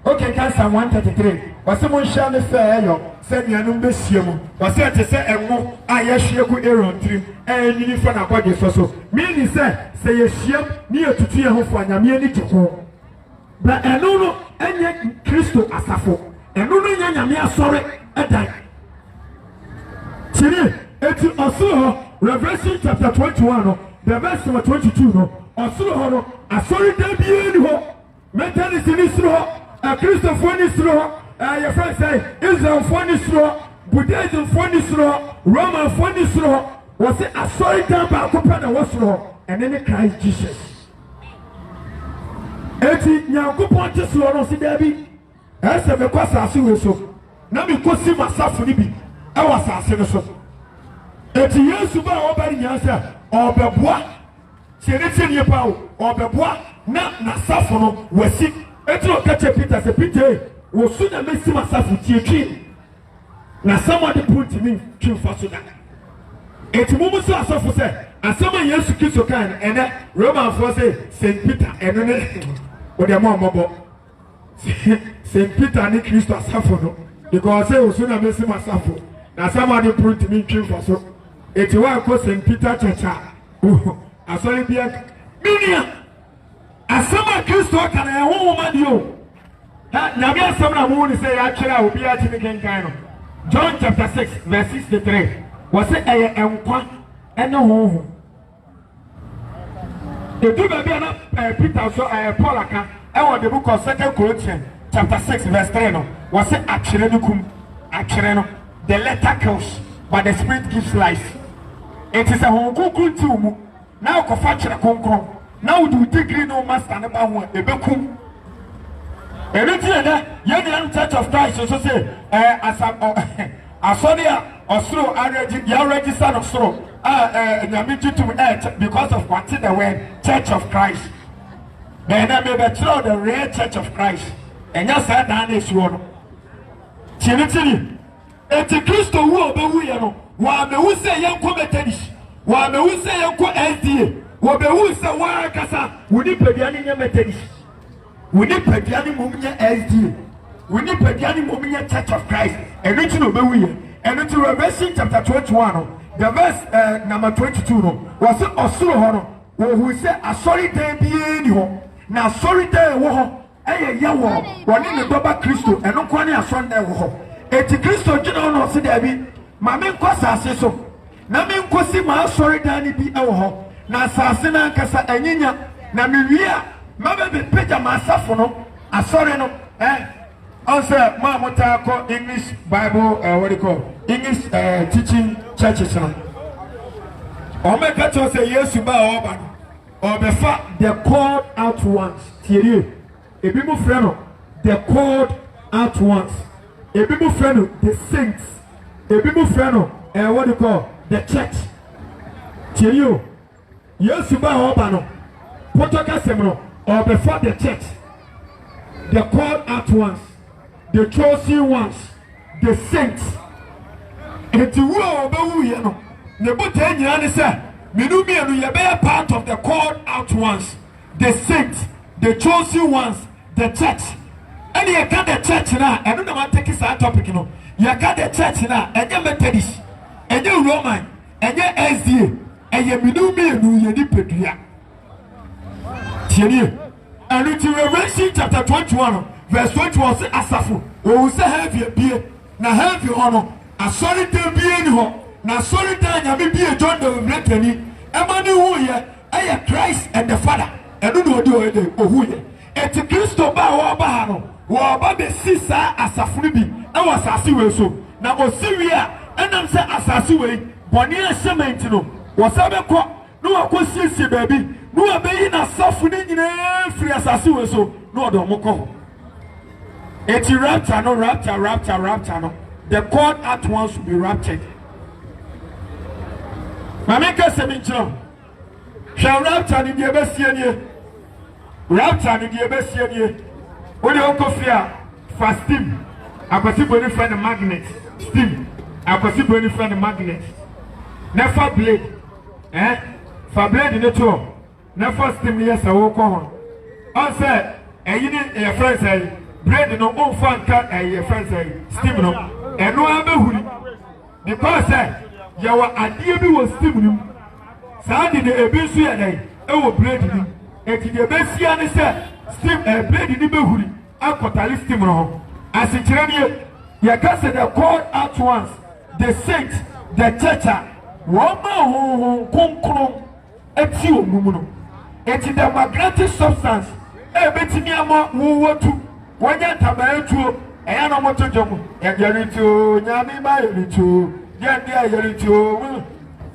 Okay, can Psalm 133. Wase mo hia me fa yo, se nuanum be hia mu. Wase ate se enwo a ye hia ku Aaron trim. Nyini fa na kwage so. Meaning se ye hia ni etutu ye ho fo anyame ani teko. But eno no enye Kristo asafo. Eno no nya nyame asore edan. Tiri eti osoro Revelation chapter 21 no, the verse number 22 no. Osoro no asore da bie ni ho. Mentally sinisro ho. Kristo foni sro your friend say Israel foni sro Buddhism foni sro Roman foni sro was it a sorry down ba ko pa na wasro and then Christ Jesus eti nyankopon te sro no si da bi ese me kwasa ase we so na me kosi masafo ni bi e wasa ase no so eti Yesu ba o bari nyansa obeboa chere pa o obeboa na safo no wasi etro kache Peter se Peter wo su na mesi masafu tietwi na somebody put me twi faso da etimumu so asafu se asama Yesu Kristo kan ene Roman for say Saint Peter ene ne o de mo mobo Saint Peter ni Kristo asafu no because say wo su na mesi masafu na somebody put me twi faso etiwa ko Saint Peter chacha asori bia dunia asama Kristo kana ya ho ma dio na bia asama na mo ni say ya kira obi a ti ni kan no John chapter 6 verse 63 was say eye enkwa ene ho the do be na Peter so Paul aka e wo the book of 2 Corinthians chapter 6 verse 3 no was say akire no kum akire no the letter kills but the spirit gives life. It is a ho kunkun ti mu na ko fa kire konkron now do degree no master ne ba ho ebekum everything that young Church of Christ so say asori a osoro ya register osoro because of what the word Church of Christ. Then I may betrayal the real Church of Christ. And yes, I done this one. Chili. It's a Christo who obey you. While the who say young Methodist, while the who say young SDA, while the who say Warakasa, we need Pediani Methodist. We need Pediani Mumia SDA. We need Pediani Mumia Church of Christ. And it's no Bewee. And it's Revelation chapter 21. The verse number 22 was also honor. Who said a sorry day be any now sorry day war. Eye yawo woni ne doba Kristo eno kwani ason na wo eti Kristo gina no se da bi ma me nkosa ase so na me nkosi ma asori dan ni bi ewo ho na asase na nkasa anyinya na me wia ma be peja ma asafo no asori no also ma mota ko English Bible what do you call English teaching churches no o me ka to say Yesu ba oba o be fa the called out ones tiere ebi mo frɛ no the called out ones ebi mo frɛ no the saints ebi mo frɛ no what do you call the church tirio Yesu ba oba no potoka sem no or before the church the called out ones the chosen ones the saints enti wo oba wu ye no ne bota nyina ne sɛ menu mienu ye be part of the called out ones the saints the chosen ones the church. And you got the church now. I don't know what take this topic, you know. You got the church now. And you Methodist, and you Roman, and you SDA, and you Minumi, and you Pedria. And it's Revelation chapter 21, verse 21 says, Asafu, who say have your beer, now have your honor, a solid day be anyhow, now solid day, you may be a John the Reverend, Emmanuel, who here, I am Christ and the Father. I don't know what do who here. Eti Kristo ba wo ba no wo ba be sisa asafunu bi na wo asase we so na osiwi a enam se asase we boni asementi no wo sabe ko no wo kosiesie baabi no wo be yi na asafunu nyina free asase we so no do mo ko eti rapture no the called at once will be raptured mameka semincho shall rapture ni de besie nie rapture ni die besie nie woni onkofia fa steam akwasi boni friend magnet steam akwasi boni friend magnet never blade fa blade ne to never steam yes awo ko ho on say eyi ni your friend say blade no on fa nka your friend say steam no eno abehuri because say yawa adie bi wo steam nim saa di ne ebi so ye dai ewo blade ni eti de besia ne se steam blade ni behuri akotali steam no asikire ne ye ka se the called out ones the saint the church wo ma ho konkron eti omumu no eti the magnetic substance betimi ama wo wotu wonya tabaetuo eya no moto jomu yeritu nyame ba yeritu ye dia yeritu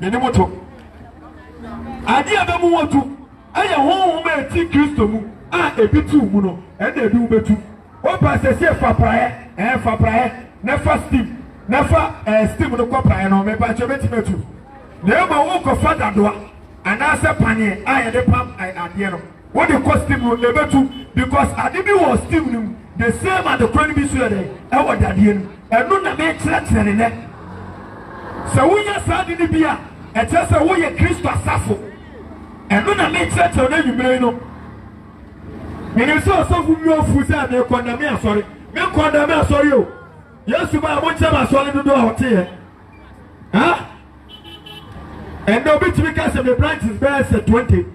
ni moto adi abemu wotu aya ho ma eti Kristo mu ebitu mu no e na ebi ubetu o pa se fa prae na fa steam na fa steam no ko prae no me pa che beti metu na ma wo ko fa dadoa ana se panie aya de pam ade no wo de ko steam no ebetu because ade bi wo steam no the same as the chronic bi so dey e wo dade no eno na me kire ne se wo nya sa de ni bia e che se wo ye Kristo asafo eno na me kire na nyumre no mene so fu mi ofu se me kondame asori o Yesu ba mo chama asori do hote ye and no bit because of the branches bears 20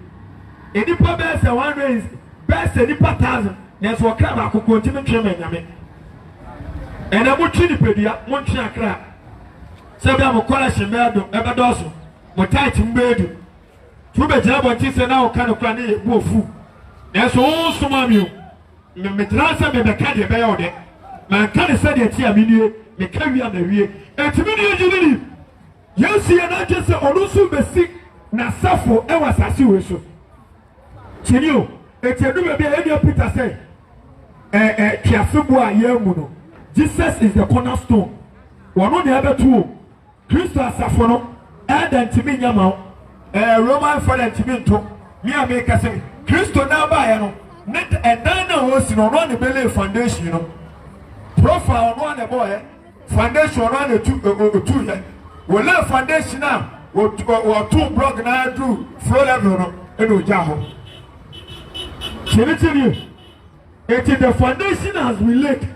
enipa bears 100 bears enipa 1000 yes wo kra ba kokko ntimi tweme nyame and abo twi ni pedua mo ntwi akra se bia mo kola shemedo ebedoso mo tight mbedu tu be jira bo ntise na o ka no kra ne bu ofu yes o so mamio me transa me be ka de be yode man kan se de ti amini me ka wi amawie etimi ni ejini Yesu ye na je se onusu besi na safo e wasase we so chenio etiedu be bia Elia Peter say kiafubu a yemu no Jesus is the cornerstone wono ne abetu Kristo asafo no Eden to me, Yamo, Roman for them to me, me, I make a say, Christo now by net and Dana was in on the belly foundation, you know. Profile on one boy, foundation on the 2 years. We learn foundation now, or 2 block now do flow level and Ujaho. Can I tell you? It is the foundation has been laid.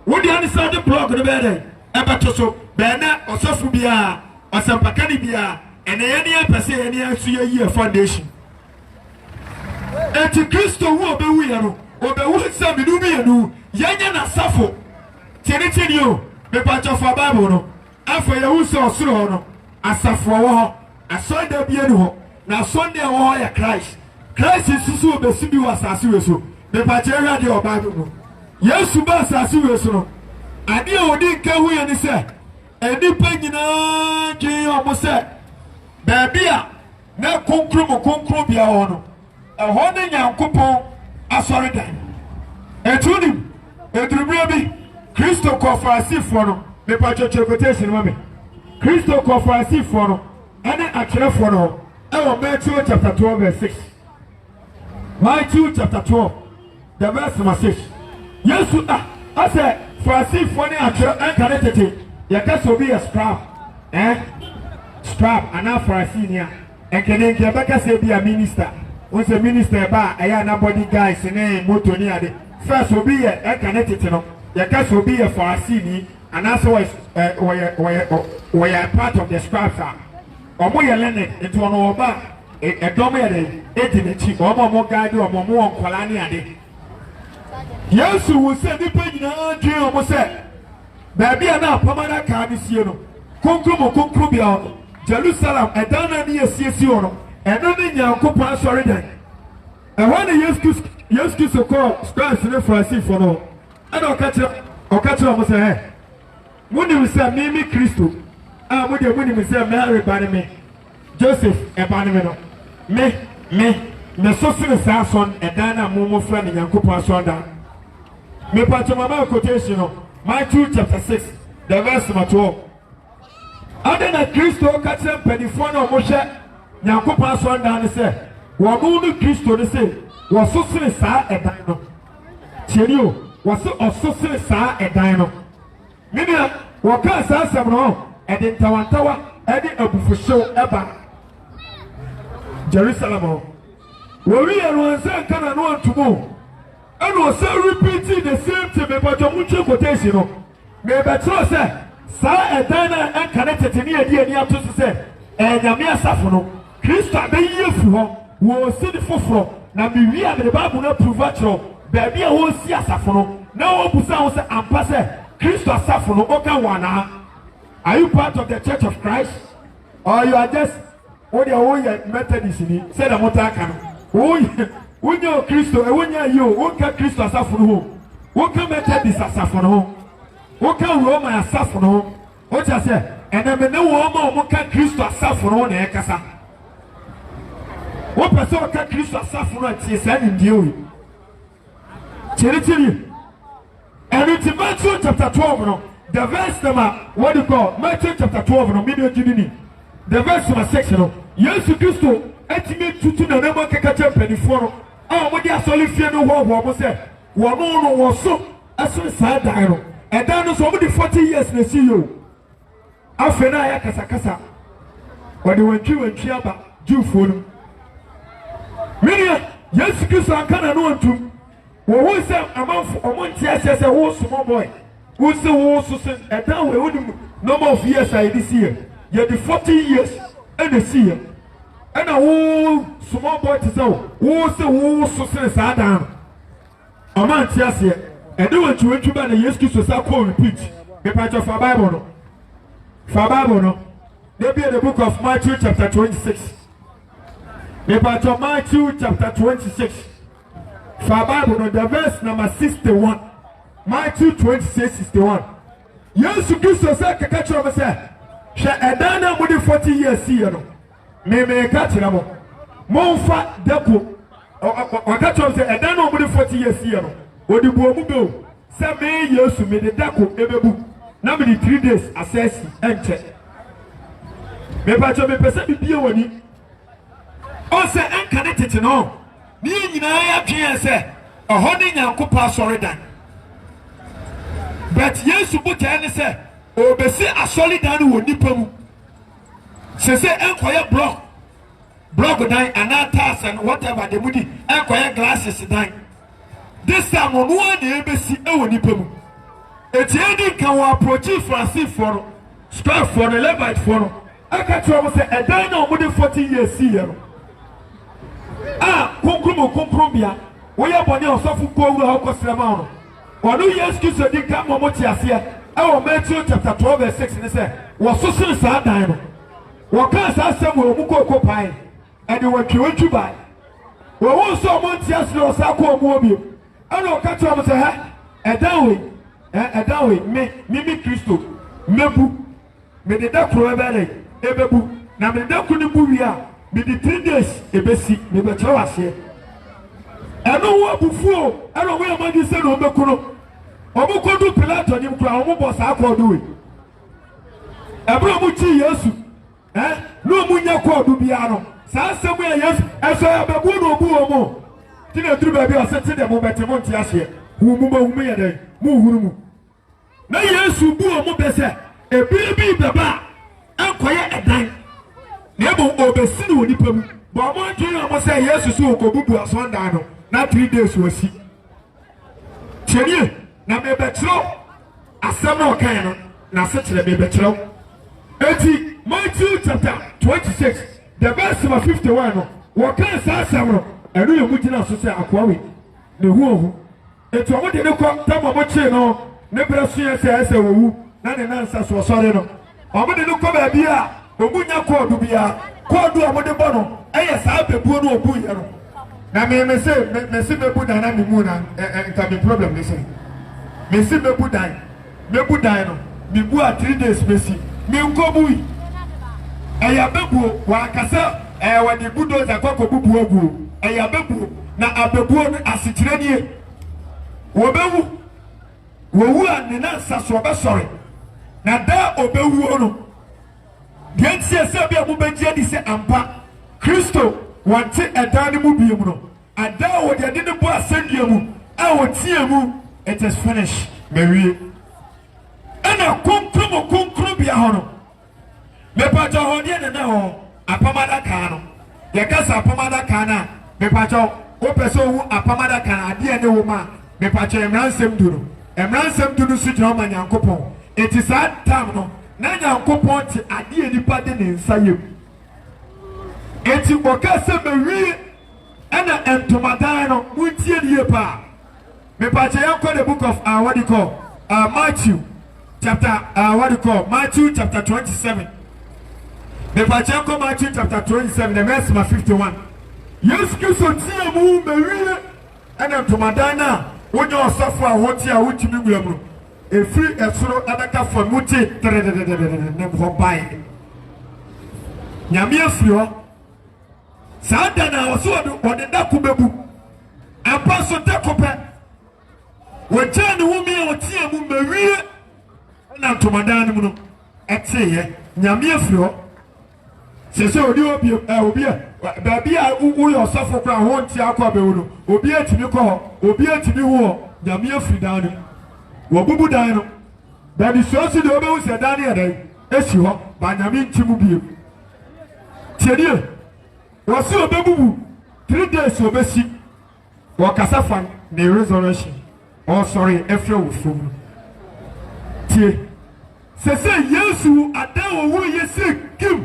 What do you understand the block of the bed? Ebatoso, Bena, or Sofubia, or Sampacanibia, and any person, any year foundation. And to Christo who be we are, or the woods of the Nubian, Yana Safo. Tell you, the patch of a Bible, after you saw Surono, a Safo, a Sunday Biano, now Sunday warrior Christ. Christ is so the city was as you so. The patch radio Bible. Yes, Subas as you so. I dear Odin can we and say, and depending on King almost said, Babia, now concrubia on a holding young couple, a sorry time. A tuning, a dreamy, Christo call for a sea for the patch of quotation, mommy. Christo call for a sea for and actually for our Matthew chapter 12, verse 6. Matthew chapter 12, the verse number 6. Yes, I said, for a sea for the actual incarnate, you can be a strap, strap, and now for a senior. And can then Quebec say be a minister. Once a minister, I am nobody guys in a motor near the first will be a incarnate, you know. You can be a for a senior, and also we are part of the scraps. Or more learned into an over a dominant 18 or more guide or more colony. Yes, who will say the page almost said, Baby, and now Pamana Cardisiano, Concrubia, Jerusalem, and down near Ciasiono, and then young Copa sorry then. And when the yes, kiss a call, scratch in for a sea for no. I don't catch almost a head. When you say Mimi Christo, I would have when you say Mary Baname, Joseph, a Banamino, me, the social Sasson, and Dana Momo friend and Copa Sonda. Me Pachamama quotation, Matthew chapter 6, the verse number 12. Other than Christo, Catcher, Pedifono, Moshe, Yankopa Sonda, and say, Wamunu Christo, they say, was social sa a dino. Cherio was so social sa a dino. Meaning, Waka Sasam, and in Tawantawa, Eddie Abufusho, Eba, Jerusalem. We are one second and one to move. And was so repeating the same thing about your mutual quotation. Maybe I say, Sa a diner and connected to near to say, and Yamia Safono, Christa, the year for was sitting for. Now, we have the Bible not prove natural. Baby, I will see a Safono. No, Busa was a passe, Christa Safono, Okawana. Are you part of the Church of Christ? Or you are just what your own Methodist in it? Said a Motaka. Oh, when you're Christo, and when you what can Christo suffer home? What can Methodist suffer home? What can Roma suffer home? What I say, and I mean, no woman what can Christo suffer home, Ekasa. What person can Christo suffer home? She said in you. Charity. And it's Matthew chapter 12, no? The verse number, what do you call? Matthew chapter 12, no? The verse number 6, no? Yes, Christo, estimate to the number catcher penny for. Oh, what you are solid fear no one say. One was so as soon as I die. And then was over the 40 years they see you. After I Casacasa. When you went to and Chiaba, Jew for them. Many, yes, Christo, I can't know to. Well, who is that among yes, as a whole small boy? Who's the whole system? And now we wouldn't number of years I this year. Yet the 40 years and the year. And a whole small boy to say, who's the whole system is down. A man tells you, and do what you went to buy the yes, kiss yourself, repeat. The part of our Bible. For Bible, no. They be in the book of Matthew, chapter 26. The part of Matthew, chapter 26. For Bible, no, the verse number 61. Matthew 26, 61. Yes, Christ said, catch you, say, Shadana, more than 40 years, see you. May catch you. Monfa Depo, or catch you, say, Adana, more than 40 years, see you. Or the Bomu, 7 years to make the Deco, Ebebu. Now, 3 days, assess and check. me pacho me pese bibie wani o se enka ne tete no ni nyina ya twen se oho ne Nyankopɔn asɔre dan but Yesu bote ne se obesi asɔre dan wo nipa mu se enkoye block dan anatas and whatever they mudi enkoye glasses dan this time no one ebesi ewo nipa mu etiedi kan wo approach Francis for square for the Levite for no aka tro mo se edan na omudi 40 years here no konkrom bia wo ye bone osofu ko wura ho kosrema no wono yes kiso di ka mo ti ase e wo Matthew chapter 12 verse 6 ne se wo soso sa dan no wo ka sa asem wo mu ko pai e de wo twiwatwi bai wo wo so mo ti ase no sa ko mo obi ana o ka tro mo se ha edan we me Kristo mebu me de da kro ebere ebebu na me da kunu bu wi a me di 3 days ebesi me be kyewa ase eno wo abufuo eno wo amagi se no bekuno obukodu Pilato nim kura wo bo sa akodu we ebro mu chi Yesu no mu nya kodu bia no sa asemu ya Yesu eso ya bebu no obu wo mo ti na duru ba bi o se ti de mo bete mo nti ase hu mu ba hu me ya den mu huru mu na Yesu bu o mo bese ebi beba enkoye edan na ebo obesi no nipa mu bo mo ntwe mo se Yesu so okobubu asonda no na 3 days wasi chenie na me betro asem no kan no na se kire me betro eti Matthew chapter 26 the verse 51 no wo kan sa asem no enu ye mugina so se akwawe ne hu ohu eti omo de ne ko tamo mo chi no ne bresu ye se wowu na ne nansa so sore no omo de ne ko ba bia omunya kodu bia kodu omo de bono eye sa bebuo no obu ye no na me se bebu dan na me mu na ka me problem me se me se bebu dan no me bu a 3 days besi me nkobui eya bebu wa kasa wa de budo za kwako bubu ogu eya bebu na abebu no asikire nie wo bewu wo wu an na saso be sore na da obewu no dientie se bia mu begie di se ampa Kristo wante edan mu biem no ada wo de ne bo asendua mu a wo tie mu it is finished mewie ana konkro bia ho no me pacho ho de na ho apamada ka no ye kasa apamada ka na me pacho wo pese wu apamada ka na ade ne wo ma me pacho emransem duru su jina ma Nyankopon it is that time no na Nyankopon ti ade nipa de ne nsayem eti okase mewie ana entomadan no mutie die pa me pache yanko the book of what you call Matthew chapter Matthew chapter 27 me pache yanko Matthew chapter 27 the verse 51 yes kiso tie mu mewie ana entomadan na wonyo osafo a woti a wotimi guamu efiri esoro adaka for mutie ne mhobai nyame afiro sada na waso wode da kubebu apaso takope wojane wumi otie mu mewie na ntomadan mu no eteye nyame afiro sese odi obi baby a uyo osafo kwa ho ntia akwa bewu no obi atimi hu nyame afiri dan wo bubu dan no baby so si de obewu se dan ne dan esi ho ba nyame ntimu biem tiedie wasi obebubu 3 days obesi wakasafan the resurrection sorry efre wo fom tie sese Yesu adawo wo yesi kim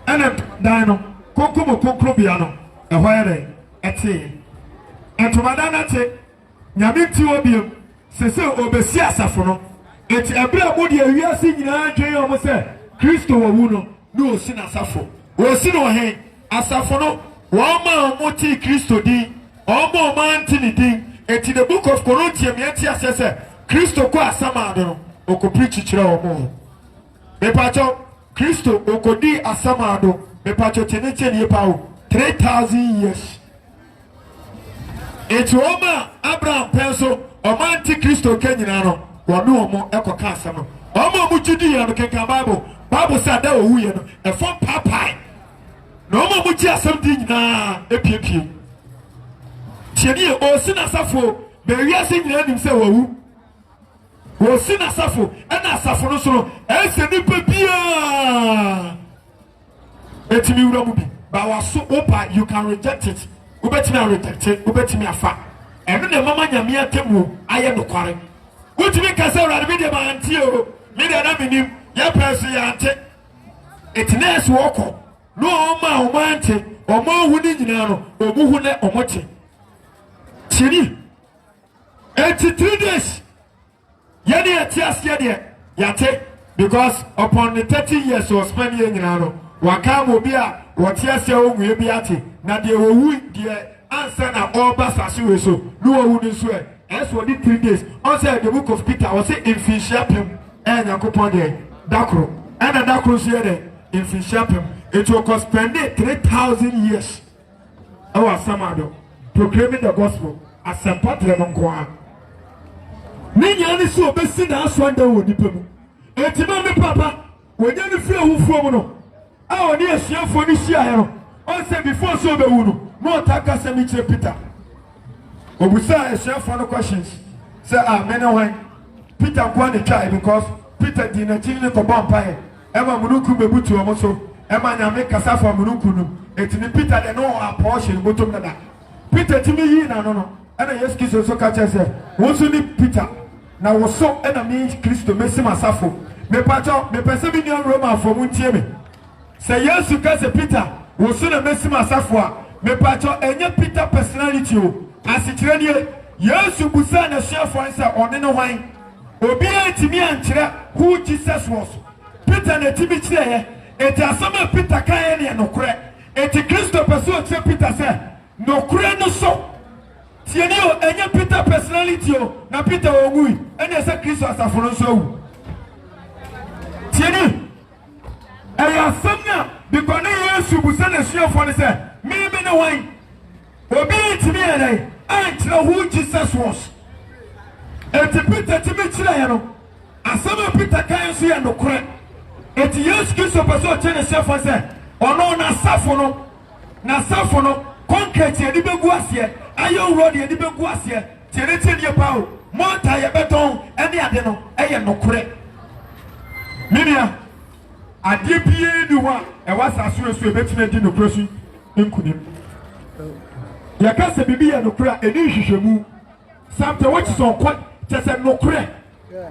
ana dano konkro bia no ehoere ete entomada na te nyame ti obiem sese obesi asafo no eti ebra mo de awiase nyina dwen o mo se Kristo wo wu no no osi na asafo osi no he asafo no wama moti Kristo di omo mantini di eti the book of Corinthians yeti asese Kristo ko asamado no oko preach kire omo me pacho Kristo oko di asamado me pacho chene pawo 3000 years eti oma Abraham penso omanti Kristo kenyina no wono omo ekoka asam no omo mu judi ya no kenka Bible Bible said that we are a fun papa. No more much something na epiepie. Cheni o sin asafo, be wiase nyina nim se wawu. O sin asafo, na asafo no so no, e se nipa bia. Etimi wura mu bi. Ba waso opa, you can reject it. Ubetimi reject it, ubetimi afa. Eno na mama nyame atemu aye no kware. Utimi kasa ura bi de ma antie o. Me de na minim, ya press ya ante. Etines woko. No oma omante, omo hu ni nyina no, omu hu ne omoche. Chiri 83 days. Yadi atias yate because upon the 30 years was spent in Nano. Wakam will be a watias will be at it. Now they will the answer na all basasu so. No wouldn't swear. As for the 3 days, outside the book of Peter was say in Fishapim and a coupon there. Dakro and a Dakro here in Fishapim. It will cost 3,000 years. Our Samado proclaiming the gospel. Asampatre mkoa ninya ni so besi na aswanda wo nipemu etima me papa wonya ni fie hufuo mu no a oni asiafo ni hia he no on say before so be wu no no taka se mi kire Peter obusa asiafo no questions say amen when Peter kwa ni try because Peter di na chini ko bompa he ema munuku bebutu omo so ema nyame kasa for munuku no etini Peter de no apostle botom dada Peter timi yi na no and yes, Christ so catch us. Once you need Peter, now was so enemy Christo, Messi Masafo. Me pacho, me persevere Roma for Muntiemi. Say yes, you catch Peter, was soon a Messi Masafo. Me pacho, and Peter personality. As it ready, yes, you busan a share for answer on any wine. Obey to me and who Jesus was. Peter and the Timothy, it has some Peter Kayani and no crack. It is Christo Person, Peter said, no crack, no so. Tienio enye Peter personality o na Peter ogui ene se Kristo asaforo so tieni eya samna because ne Yesu busa na suafo ne se me na wan obi timi ene antre who Jesus was eti Peter timi kire ya no asama Peter kan so ya no kore eti Yesu Kristo paso chene suafo se ono na safo no concrete e di begu ase ayo road e di begu ase tirete die pawo mota ye beton ene ade no eye nokore minia ade bie di ho e wasa so e betina di nokore su nkunim ya ka se bibi ye nokore eni hwehwemu something which is on quite just a nokore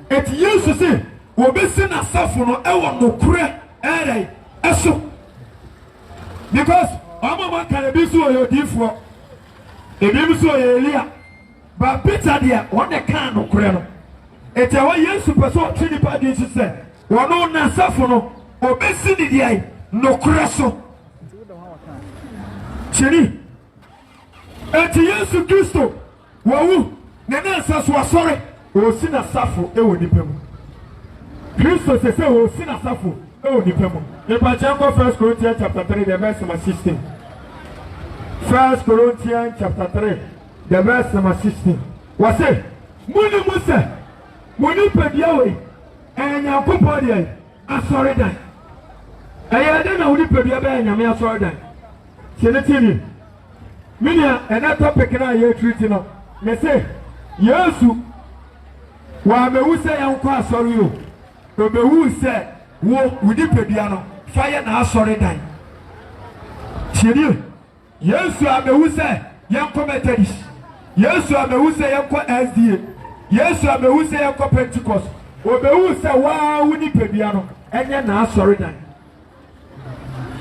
et yesu se wo besi na safo no e wo nokore ere eso because Mama can be so your different. If you so Elia, but Peter dear, what the can of Creno. It's a way you super so chili party said. One on Nasafono, or Bessini the no crasso. Chili. And to Yesu Christo, Wau, Nanasas was sorry, or Sina Safo, Ewo Nipemo. Christo says, oh, Sina Safo. Oh, Nipemo. If I jump on 1 Corinthians chapter 3, the verse number 16. 1 Corinthians chapter 3, the verse number 16. What's it? Muni Musa, Muni Pediawe, and Yakupodia, I sorry that. I don't know who Pedia and Yamia sorry that. Senatini. Minia, and that topic and I hear treating up. Me say, Yesu, while me who say I'm quite sorry you. But me who say, wo wudi pediano fire na sorry dan chiri Yesu abewu se yanko Methodist Yesu abewu se yanko SDA Yesu abewu se yanko Pentecost obewu se wa wudi pediano enye na sorry dan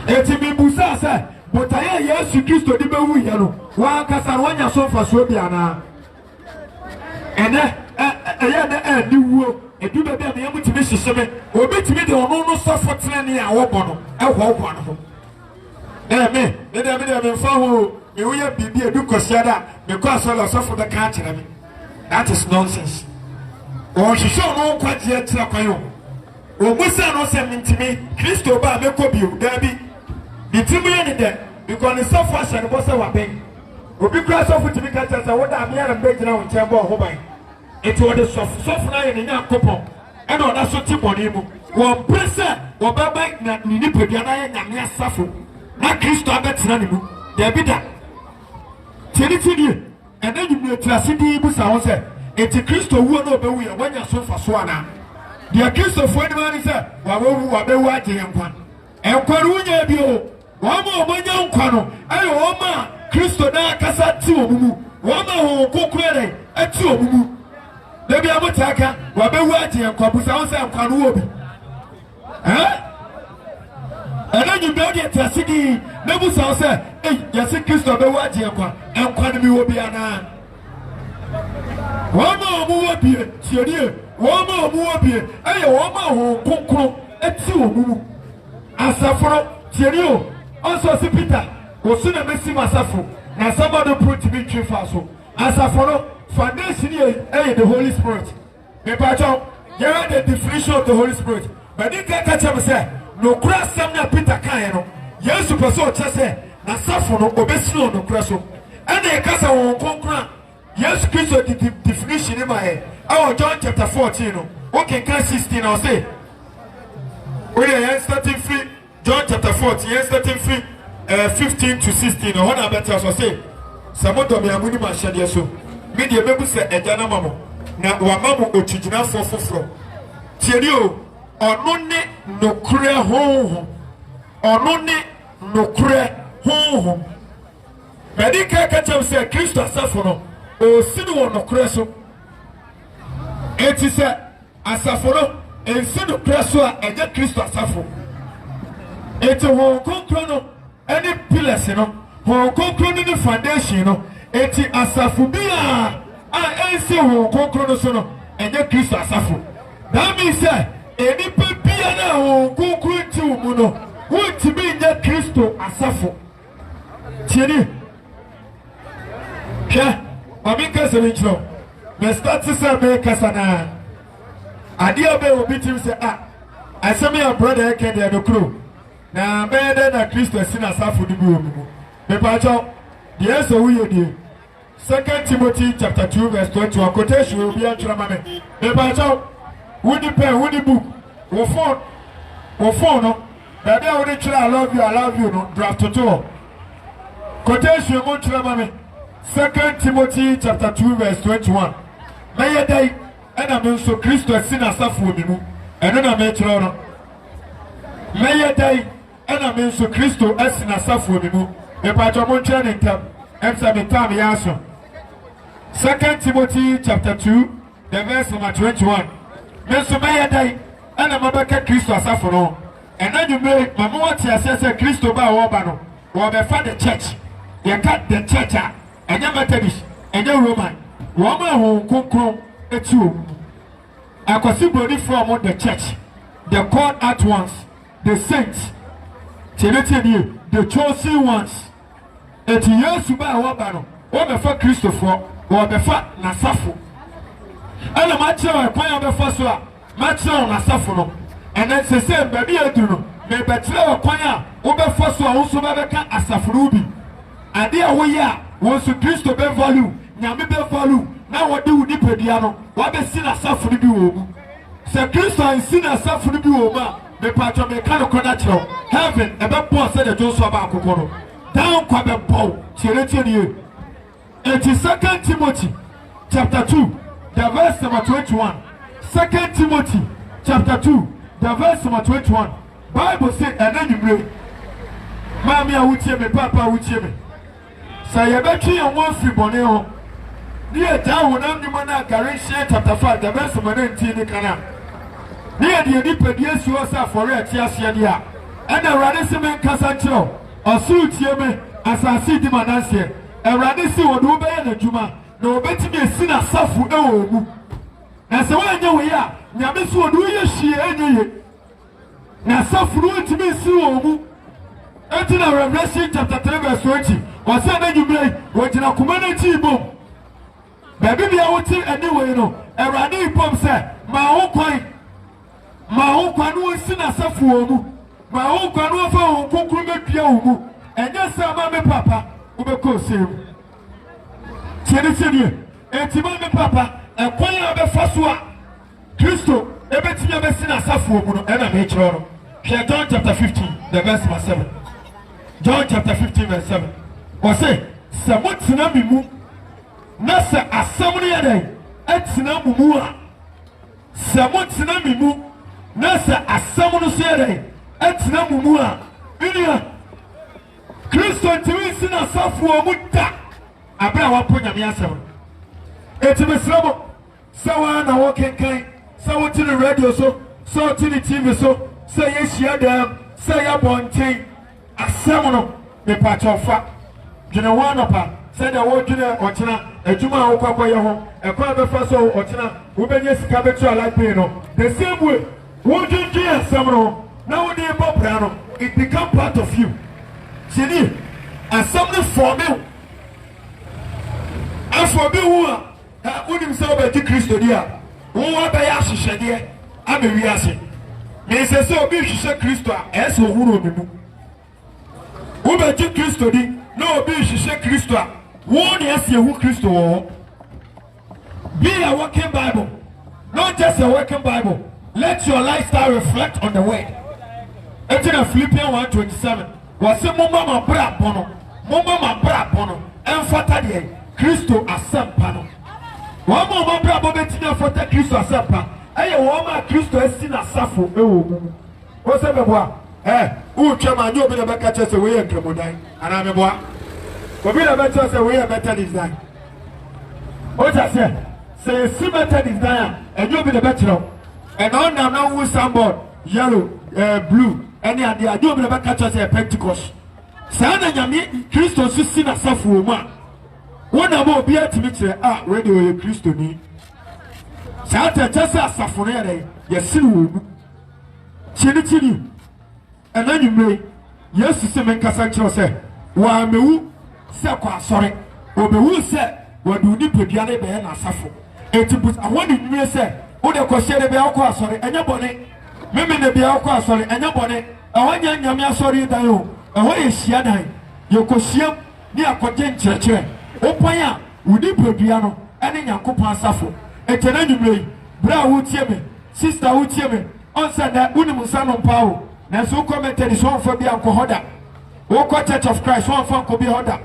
eti bibusa se botaya Yesu Kristo di bewu ye no wa kasa wanya so fa so bia na ene eye di wuo edu be bia me yamutimi hiheme obetimi de ono no sofo trene a wo bono ehwo no me fa ho me wo ya bibi edu kosiada me kwa so la sofo be ka kire me that is nonsense o hihye ono kwaje tira kwayo o musa no se mintimi Kristo ba me ko biu da bi bitimi ye ne de because the sofo ashe bo se wa ben obi kwa sofo timi ka tsa wo da me ya be gina wo nche bo ho ban it was the soft na ye nya kopon and on that so tibonimu One person, or Baba, Nini Pediana, Namia Safo, not Christo Abetanimo, there be that. Tell it to you, and then you may Tracidi Busa, it's a Christo who know the way when you're so for Swana. The Christo for anyone is a Wabe Yankwan, and Kwarunya Bio, one more Manyan Kwano, and Oma, Christo na Casa Tio, one more Coquere, and Tio. There be a Motaka, Wabe Yankwan, Busa and Kwanuobi. And then you know the Tracidi, Nebusa said, hey, yes, Christo Yankwan, and Kwanu will be an one more beer, Syria, one more beer, and a woman who cook at two. As a for Syria, also Peter, was soon a missing Masafo, and somebody put to be true faso. As a for foundation, the Holy Spirit. Mepacho, you are the definition of the Holy Spirit. But you can't catch up say, no cross some Peter Kayano. Yes, super so say, Nasafo, no obesino, no crasso. And the Casa won't conquer. Yes, Christ, the definition in my head. Our John chapter 14. Okay, can 16 or say. We are starting free. John chapter 14, yes, starting free. 15 to 16. Or what I better also say. Samoto me amuni ma shade so. Me de bebu se ejana mamo. Na wa mamo ochijina fofoforo. Tieni o, ono ne nokure honhom. Ono ne nokure honhom. Medika ka chem se Christ asafo no. O sinu wono kreso eti se asafo no ensinu kreso a eje Kristo asafo eti won konkro no any pillars no won konkro ni foundation no eti asafo bi a ensi won konkro no so no eje Kristo asafo that means say eni pe bia na won konkro ti mu no won ti bi eje Kristo asafo tieni ke Mami kasa minchlo. Me start to say me kasa na. Adia be obi tim say asemi your brother eke dey no kro. Na me dey na Christo sina safu di bi omu. Me pa cho. The so we dey. 2 Timothy chapter 2 verse 21 quotation will be antra mame. Me pa cho. Wodi pen, wodi book. Wo phone no. That dey wodi try I love you no draft to. Quotation mo try mame. 2 Timothy chapter 2 verse 21. Meye day ena me so Christo sina safu mi mu. Eno na me kire no. Meye day ena me so Christo sina safu mi mu. Me pa jo mo kire ne ntam. Emsa me tam ya so. 2 Timothy chapter 2 the verse number 21. Me so meye day ena mabeka Christo asafu no. Ena nyume mama wati asese Christo ba wo ba no. Wo be fa the church. You cut the church out. And your Methodist, and your Roman, Roman who concur at you. I can see body from the church, the called at once, the saints, the chosen ones. Et years to buy a wabano, or before Christopher, or before Nasafo. And a match of a choir before Swa, match on Nasafono. And then the same baby I do, may better a choir, or before Swa, also Babaka as a fruby. And there we are. Once Christo be value, nyame be value. Now what do we pediano? What be seen as a free be Sir Christo and seen as a free be the part of the kind of natural. Heaven, a bad boss said the Joseph Bakoko. Down Quabe Bow, Chiletian you. It is 2 Timothy chapter 2, the verse number 21. 2 Timothy chapter 2, the verse number 21. Bible said, and then you break. Mammy, I would hear me, Papa, I would hear me. Say a betty and one free bonnet. Near down when I'm the man at Galatians chapter 5, the verse number 19 in Canada. Near the Edipa, yes, you are for it, yes, yeah. And a radisman Casancho, or suit Yeme, as I see the Manassia, a radisi or do bear the Juma, no betting me a sinner suffer. Oh, as the way you are, Yamis will do your share any. Now, suffer to me, so. Enter Revelation chapter 3 verse 20. Was that you play? What in a community boom? Baby, I would say anyway, no. A radi pump said, my own coin was seen as a fool. My own coin was for Kukume, and yes, my papa, who will call him. Tell it to you. And Timon, papa, and Quaya of the first one. Christo, ebetimi abesi na asafo mu no e na me kire no hwe John chapter 15 the verse 7. John chapter 15 verse 7. O say se mo tena mi mu na se asam no ye den atina mu mu a se mo tena mi mu na se asam no so ye den atina mu mu a binia Kristo ntimi si na asafo mu da abra wa po nyame asam etimi srabo sawa na wo kenkan sawo ti the radio so so ti the TV so say ye share them say ya bonten asam no me pa chofa dwene wana pa say the wo dwene ochina adwuma wo kwakwa ye ho ekwa be fa so ochina wo benye sika betu ala pay no the same way wo dwene asam no na wo dey bobra no it become part of you sini asam no for me afọ bi wo a unim say obi Kristo dia wo wa be ya hyehyede ame wi ase me se so obi hyehyɛ Kristo a eso huru mi mu wo be Kristo di na obi hyehyɛ Kristo a wo ne ase hu Kristo wo be a working Bible, not just a working Bible. Let your lifestyle reflect on the word. Enter Philippians 1:27. Was a mama bra bono, mama bra bono, and fata de Christo asampano. One mama bra bobetina fata Christo asampa. Aye, woman Christo has seen a safo. What's up, boy? Who chama you be the back catches away and Camodine? And I'm a boy. But be the better away a better design. What I said, say, see better design, and you'll be the better. And on now, who's somebody yellow, blue. And the idea of the back catches a Pentecost. Sana Yami, Christo, seen a safo woman. One more beer to mix radio Christo ni. Sata just a safonere, yes, you. Chili. And then you may, yes, to semen Casancho say, why me Sakwa, sorry, or be who said, what do you put Yane Bay and Safo? And to put a one in me say, oh, the question be aqua, sorry, and your bonnet, Mimmy the be aqua, sorry, and your bonnet, a one young Yamia, sorry, Dio, and where is Shianai? You could see him near Cotten Church. Oh, Paya, would you put piano, and in your coupon Safo? And then you may, Bra would hear me, sister would hear me, on Sunday, Unimusan on Power. Na so commented is one for the alcohol. Woko Church of Christ, one for Kobe Honda.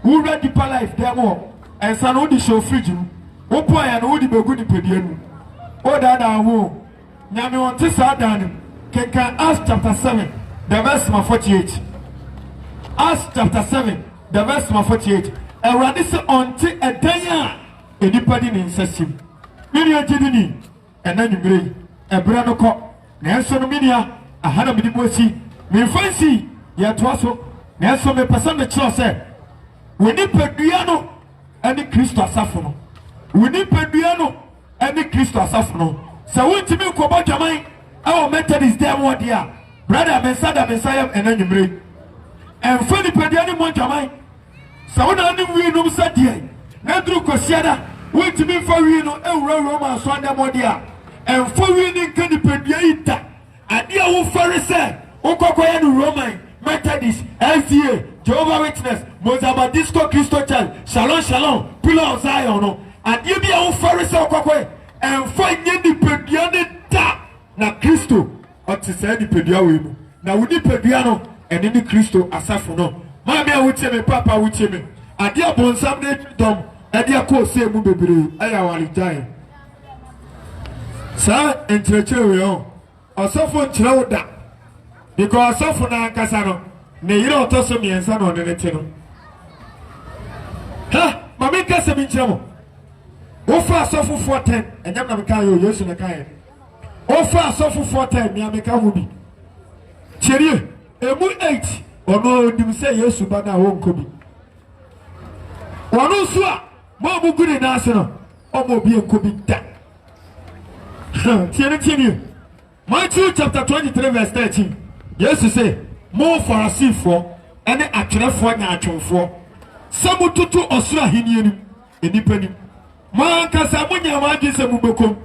Who read deeper life, there more. And son of the show free you. Who boy and who the good pedian. Oh, that I will. Yami want to start down. Can Acts chapter 7, the verse 48. Acts chapter 7, the verse 48. And when this on to a day, anybody in system. Million Jidini, and then you bring a brand cop. Nelson Minia. Ahana midi bosi me fancy ya twaso na so me pesa me kiro se we ni padua no ani Kristo asafo no we ni padua no ani Kristo asafo no se wontimi kobo dwaman awo Methodist dem wo dia brother me sada me sayam enanyumre emfa ni padua ni mo dwaman se wona ni wi no sa dia na duru kosiada wontimi fa wi no ewura ma so dem wo dia emfa wi ni kan ni padua ita Adia who Pharisee, Okokoya no Roman, Methodist, LCA, Jehovah Witness, Mozambique Disco Christo Church, Shalom, Pillar of Zion, Adia be a Pharisee Okokoya, and find the Pediane da na Christo, or to say the Pediawim. Now we need Pediano and any Christo Asafono. Mamma would tell me, Papa would tell me, Adia bon Sunday Dom, Adia Co say Mubiri, I want to die. Sir, and Treachery. Osofo nkyerɛw da because osofo na ankasa no ne yire otoso miensa na ɔne ne te no ha mame nkasa bi nkyerɛ mo wofa asofo 410 ɛnyam na meka yo Yesu na kae wofa asofo 410 mia meka ho bi kyerɛ emu 8 ɔno nim sɛ Yesu ba na wonko bi ɔno so a mo mu guri na ase no ɔmo bi enko bi da tiɛne Matthew chapter 23 verse 13. Jesus say, more Pharisee for any attref for nyachonfo. Samu tutu osura hinienu enipeni. Man kasa munya maji se mubekom.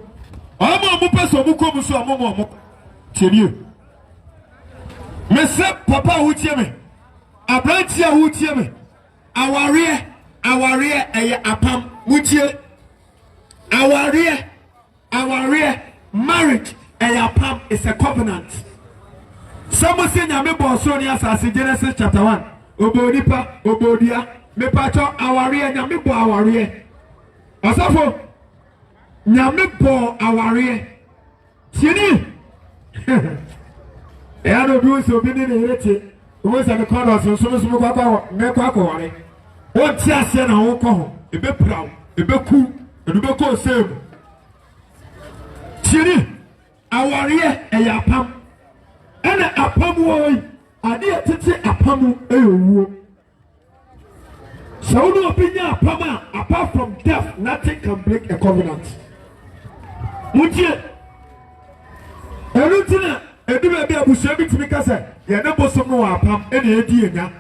Amo mu peso mukom so amomo mo. Tienie. Mese papa hu tie me. Abrantia hu tie me. Aware eye apam mutie. Aware marriage apam is a covenant. Some say nyame bo so ni asase Genesis chapter 1. Obodipa, obodia, me pacho aware nyame bo aware. Asafo nyame bo aware. Tieni. Ya no bi so bi ni rete. Wo se me kodo so kwa me kwa ware. O ti ase na wo ko ho. Ebe prawo, ebe ku, edu be ko save. Tieni. Aware apam. Ena apam wo ade tete apam eyowo. So no opinya apam apart from death nothing can break a covenant. Mutie erutina edu be bia busua bitimi kase ye ne bosom no apam ena edi enya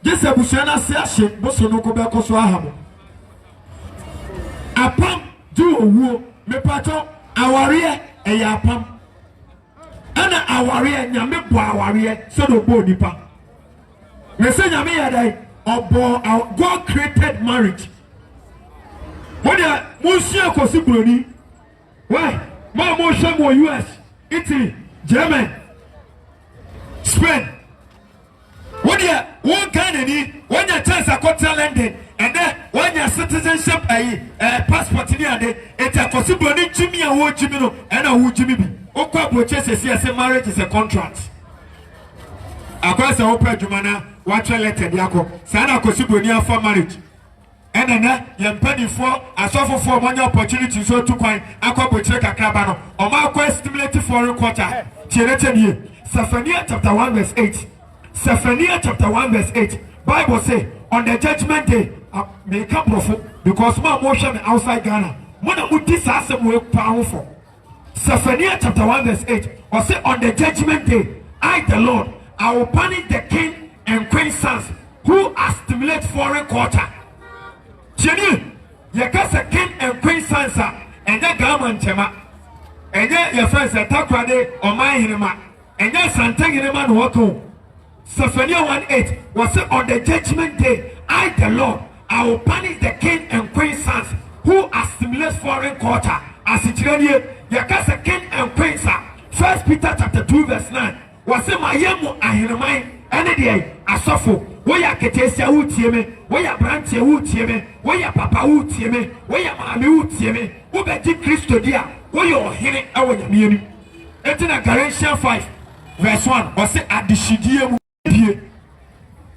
gese busua na se ahye bosom no ko be koso ahamo apam du owo me pato aware apam. Ana aware nyame bo aware so do bo nipa. Me say nyame yadai obo God created marriage. When ya musia kosi broni. Why? Ma mo sham US, Italy, Germany, Spain. When ya one kind ni when ya chance akota London and then when ya citizenship passport ni ade eta kosi broni jimi a wo jimi no and a wo jimi bi. Okwa purchase say marriage is a contract. Akwasa opera jumana watch letter diako. Sana kosiboni for marriage. And then yempani for asofo for money opportunity so to coin akwa purchase kakaba no. Oma akwa stimulate foreign quarter. Tienetenie. Zephaniah chapter 1 verse 8. Zephaniah chapter 1 verse 8. Bible say on the judgment day may come profit because my motion outside Ghana. Mona uti sa asem we powerful. Zephaniah chapter 1 verse 8 or say on the judgment day I the Lord I will punish the king and queen's sons who are stimulate foreign quarter. Jenny, you got a king and queen's sons and that garment chema and yet your friends are takrade or my hinema and yes Santang man wako. Zephaniah 1:8 was say on the judgment day I the Lord I will punish the king and queen's sons who are stimulate foreign quarter. As it really Yakasa king and queen sir. 1 Peter chapter 2 verse 9. Was say my yemu ahiramai any day asofo. Waya ketesia utieme, waya branche utieme, waya papa utieme, waya mami utieme, ubeji Christo dia, waya ohine awo nyamieni. Etina Galatians 5 verse 1. Was say adishidie mu bie.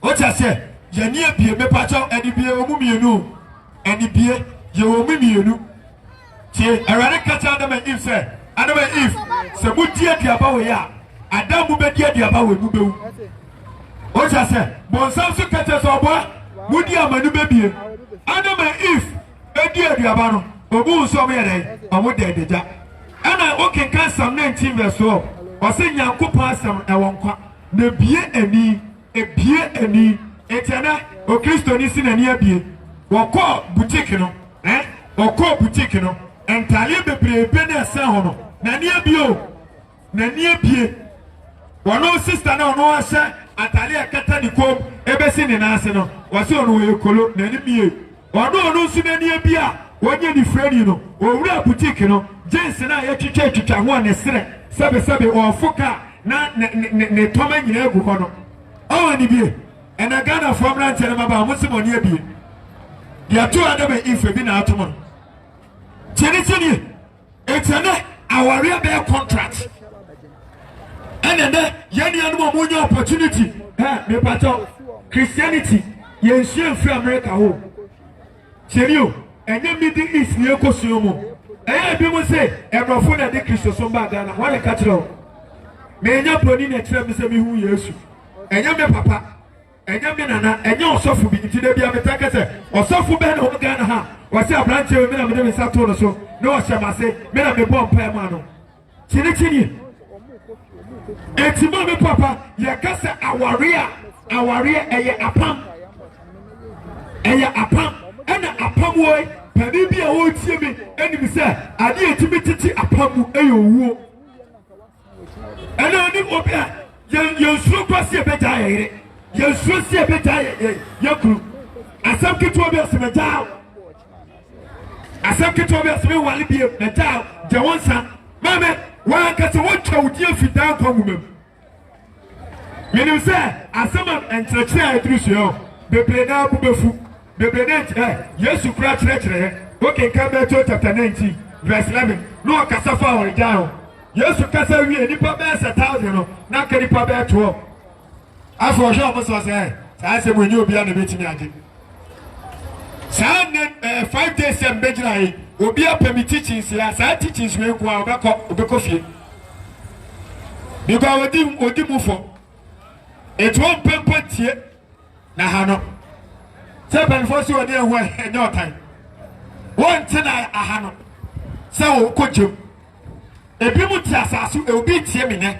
Ocha say yeni bie me pacho eni bie omu mienu. Eni bie ye omu mienu. Tie erade kacha Adam and Eve say Adam and Eve se mudi adiaba we ya Adam mu be di adiaba we mu bewu o ja say bonsam so kacha so obo mudi amanu be bie Adam and Eve e di adiaba no obu so me dey omo de deja ana o kenkan Psalm 19 verse 4 o say Nyankopon asem e wonkwa na bie ani etena o Kristo ni sinani abie wo ko boutique no wo ko boutique no entale bebrebe na esa ho no na nie bie wono sister na ono ase atale akata ni kom ebesi ni na ase no wose ono we kolo na ni mie ono nsu na nie bia wonye ni fredi no owura boutique no jeans na ye twitwa ho ne sere sebe ofoka na ne toma nyina egu ho no o ni bie ena Ghana from ranch na baba mo se mo nie bie ya to Adam Eve bi na atomo Cheni, it's an our real bear contract. And then, Yanni and Momonia opportunity. Me pato Christianity, yen share free America home. Cheni, and then Middle East near Kosumo. And people say, every phone at the Christian Somba, what a catch. May not put in a term say me who yes. And you papa, and you nana, and you suffer be to the Biametaka, or suffer better over Ghana. What's up, branch? Me na me Saturn so. No, I say, me na me bomb per mano. Chini. Eti mo me papa, ya kasa awaria, eye apam. Eye apam. Ena apam boy, pedi bi a wo tie me, eni bi say, ade etimi titi apam eye owo. Ena oni obi a, ye suro kwasi e beja yere. Ye suro si e beja ye kru. Asam kitu obi asemeja. Asam kitu obi aseme wali bi na ja je wonsa. Mame Wa ka se wo twa odi afita kwa ngumam. Menim se asema enkyerɛkyerɛ a ɛduru so bebre na bubefu bebre na Yesu kura kyerɛkyerɛ okay ka Matthew chapter 19 verse 11 no kasa fa ɔregya Yesu kasa wie nipa bɛɛ 1,000 no na ka nipa bɛɛ 12 afɔ ɔhwɛ ɔmo so sɛ saa sɛ mo nyi obi a na betimi ade saa ne 5 days sem bɛgyina yi obi apɛmi teachings ya saa teachings we ko a obɛkɔ fie because odi mu fo etu mpempo tie na ha no sɛ bɛnfo so ɔde ɛho ɛnyɛ ɔtan wɔn te na aha no sɛ wo kɔgyem ebi mu te asaso obi tie me ne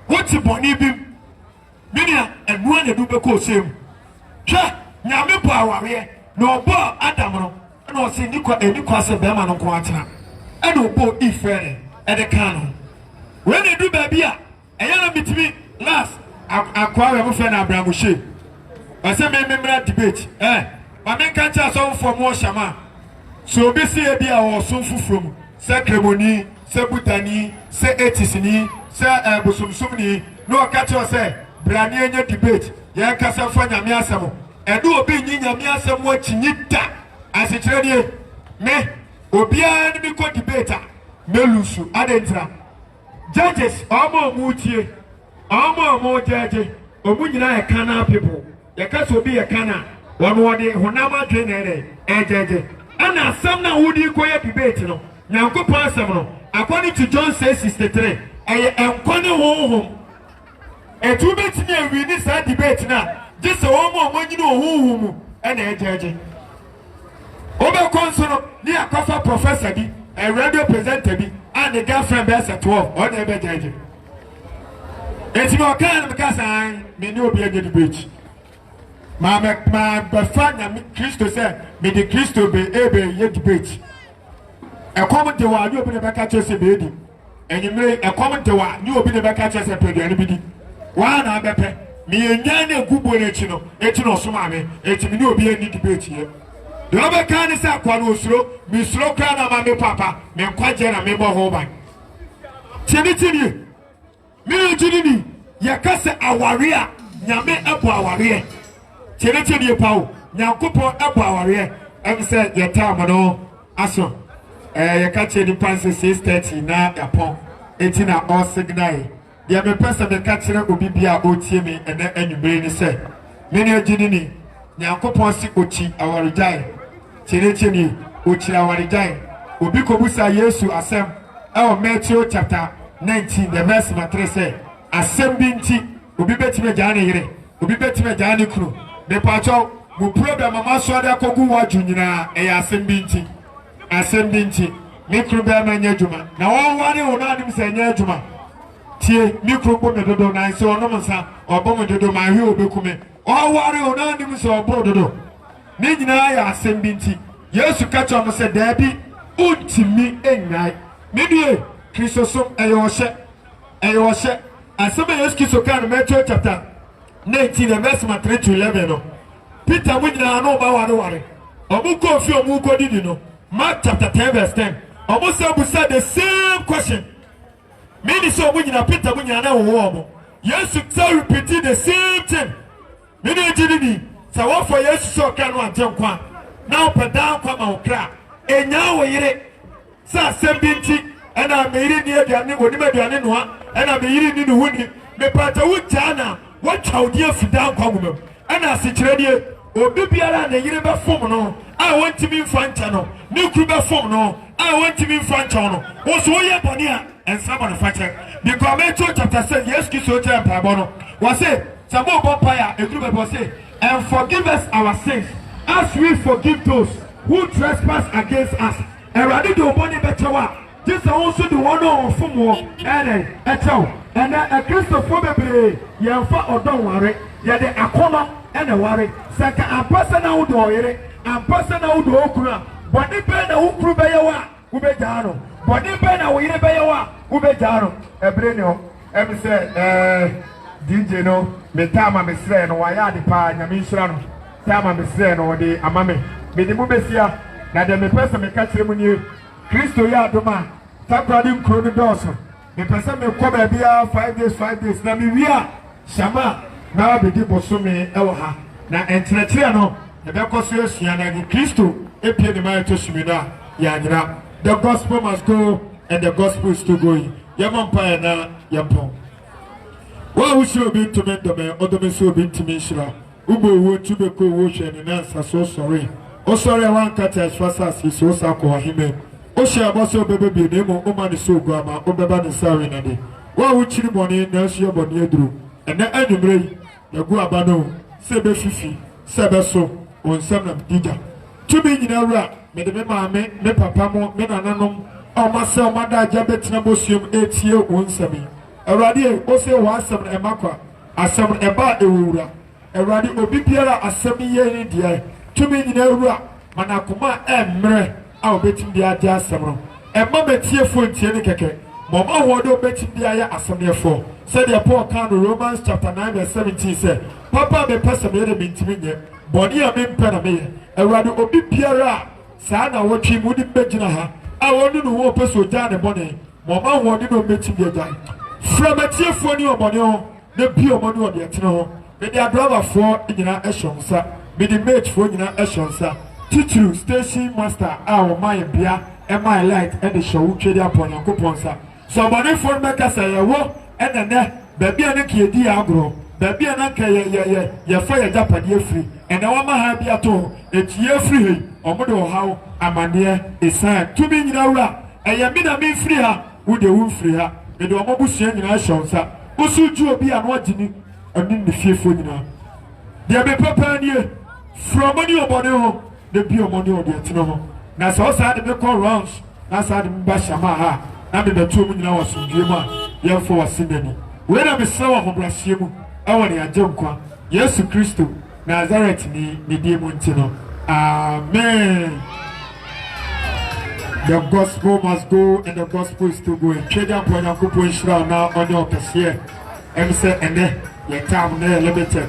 wɔte bɔne bi minia ɛnoa na du bɛkɔ osem hwɛ nyame bɔ awareɛ na ɔbɔ Adam no na ɔse nikɔ sɛ bɛrima no nko atena ɛna ɔbɔ Ifere ɛde ka no when they do baabi a ɛyɛ na bitimi last akwa we mo fɛ na Abraham hye ɔsɛ me memra debate ma me ka kyɛ so mfo mo hyama so obi si ebi a wɔ so fufrom sɛ kremoni sɛ butani sɛ etisini sɛ bosomsomni no ɔka kyɛ sɛ brane anya debate yɛ kasa fa nyame asɛm ɛdo obi nyi nyame asɛm wɔ kyinyi da asikyerɛ die me obiara ne bi kɔ debate a melusu adentra judges ọmọ mutie ọmọ judge omu nyina yɛ kana people yɛ kasa obi yɛ kana wɔde honam adwe na ɛdɛ judge ɛna asɛm na wodi kɔ yɛ debate no nyankopɔn asɛm no according to John 6:63 ɛyɛ ɛnkɔ ne honhom etu betimi awi ni saa debate na gye sɛ ɔmɔ nyina honhom mu ɛna judge obɛkɔ nso no ne akɔfa professor bi a radio presenter bi and the girlfriend best at 12 or the better judge. It's no kind because I may know be a good bridge. My friend Christo said, may the Christo be able yet bridge. A comment to one you open the back at your baby, and you may a comment to one you open the back at your anybody. One I bepe, me and Yana Gubo Echino, Sumame, it will be a need debate here. The other kind is a quadro, Miss Rokana, my papa, me quadra, me bohoban. Tinitini, Minutini, Yakasa awaria, Yame Abu awaria. Tinitini Pau, Yakupo Abu awaria, and said Yatamano, Aso, Yakachi the Pansi 6:30 na upon 18 or signal. The other person the catcher will be OTM and then you brain said, Many Gini, Yakupo si Uchi, our die. Tinitini, Uchi our die. Ubiko Busa Yesu Asem, our Matthew chapter 19, the verse matter say, Asem binti, Ubi betime jani here, Ubi betime jani crew. The pacho, mu problem mama swada kogu wa junina, Asem binti, Mikro Bama Yajuma. Now all one on say Yajuma. Tie, Mikro Bomedo, and so no mansa, or Bomedo, my hill bekume. All one on so Bododo. Nina Asem binti. Yes, you catch on said Debbie, Utimi engai. Maybe Christosum Ayoshe, and some of Kisokan Matthew chapter 19, verse 3 to 11. Peter Wina no Bawari. Omuko Fio Muko Didino. Mark chapter 10, verse 10. Almost said the same question. Many so Wina Peter Wina no warm. Yes, you repeating the same thing. Many didn't. So what for yes, so can one jump one. Now per down come out crack. And now we it. Sa sembinti and I made it near the Animadianua and I made it in the windy. Me pata Wutana, what child dear for down come. And I sit ready, or Bibiala and the Yeriba Fomono. I want to be in Fantano, New Cuba Fomono. I want to be in Fantano. Also, Yaponia and some manufacturer. Because Metro chapter said, yes, Kisocha and Pabono. Was it? Some more Bompire, a group of say, and forgive us our sins. As we forgive those who trespass against us, and ready to money better one. This also the one from more and a Christopher Baby, Yanfa or don't worry, yet the Akoma and a worry. Second, a personal door, and personal door, but the pen who prove Bayawa, who be Jano, but the pen who be Bayawa, who be Jano, a Breno, and said, DJ no, Metama Miss no, I had the pa, Yamishan. Tama mesrɛ no de amame me de mo besia na de me pesa me ka kyerɛ mu nie Kristo ya adoma takradi nkuro no dɔɔso mepɛsɛ mekɔ baabi a 5 days na mewia Shama na abedi bosome ɛwɔ ha na nkyerɛkyerɛ no yɛbɛkɔ so asua na de Kristo epie ne mayɛ to sumi no a yɛanyera. The gospel must go and the gospel is still going. Yɛmɔ mpaeɛ na yɛmpɔn. Wa wusi obi ntumi ndɔmɛ ɔdɔmɛ so obi ntumi nhyira ugbo owó tubeko owó hwɛ ne nansa so sɔre ɔsɔre a wankata ɛsfasa asisi ɔsa akɔ ɔhemɛ ɔhyɛ abɔsɛ ɔbɛbɛ bi na emu ɔma ne so ogu ama ɔbɛba ne nsa awe na de wa wukyiri bɔne na ɛso yɛ bɔne aduro ɛnɛ anwummerɛ yi yɛgu aba no sɛ ɛbɛfifi sɛ ɛbɛso wɔn nsɛm nam digya tumi nyina wura mede me maame me papa mo me nananom a ɔma sɛ ɔma da agya bɛtena bɔsuam etie wɔn nsɛm yi awurade ɔsɛ wɔ asɛm no ɛma kwa asɛm no ɛba ɛwɔwura awurade obi biara asɛm yɛ ne deɛ tumi nyina wura mana akoma ɛmmerɛ a ɔbɛtumi de agye asɛm no ɛma mɛtiefoɔ ntie ne kɛkɛ ma ɔma ahoɔden ɔbɛtumi de ayɛ asɛmneɛfoɔ sɛdeɛ Paul kan no Romans chapter 9 verse 17 sɛ papa mepɛ sɛ meyɛ de mentumi nyɛ bɔne a mempɛ na meyɛ awurade obi biara a saa na wɔtwe mu de bɛgyina ha a wɔne no ho ɔpɛ sɛ ɔgyaa ne bɔne ma ɔma ahoɔden na ɔbɛtumi de agyae fra matiefoɔ ne ɔbɔne ho na bi ɔmɔ ne ɔde ɛtene ho mede adrɔbafoɔ nyinaa ɛhyɛ nsa mede matefoɔ nyinaa ɛhyɛ nsa titiri station master a ɔma yɛ bea ɛma yɛ light ɛde hyɛ wo twɛde apɔ Nyankopɔn nsa so ɔbɔnefoɔ no bɛka sɛ yɛwɔ ɛnɛnɛ baabi a ne ka yɛdi yɛ agorɔ baabi a na nka yɛfa yɛ gyapadeɛ firi ɛnɛ wɔma ha bi ato eti yɛfiri hei ɔmo de ɔhaw amanneɛ ɛsan tumi nyinaa wura ɛyɛ me na memfiri ha wode wo mfiri ha mede ɔmo busua nyinaa hyɛ nsa woso gye obi a no agye ni ɛne ne fiefoɔ nyinaa deɛ mepɛpɛ nie fra ɔmo ne ɔbɔne ho na bi ɔmo ne ɔde ɛtene ho na sɛ ɔsaa de mekɔ rounds na saa de meba Shama ha na mebɛtuo mu nyinaa wɔ asomdwie mu a yɛmfa wase n'ani wei na mesrɛ wɔ ahobrɛaseɛ mu ɛwɔ ne agye nkwa Yesu Kristo Nazaret ni ne die mu nti no amen. The gospel must go and the gospel is still going. Twɛgya mpo Nyankopɔn nhyira na ɔne ɔkɛseɛ ɛm sɛ ɛnɛ yɛ time na yɛ limited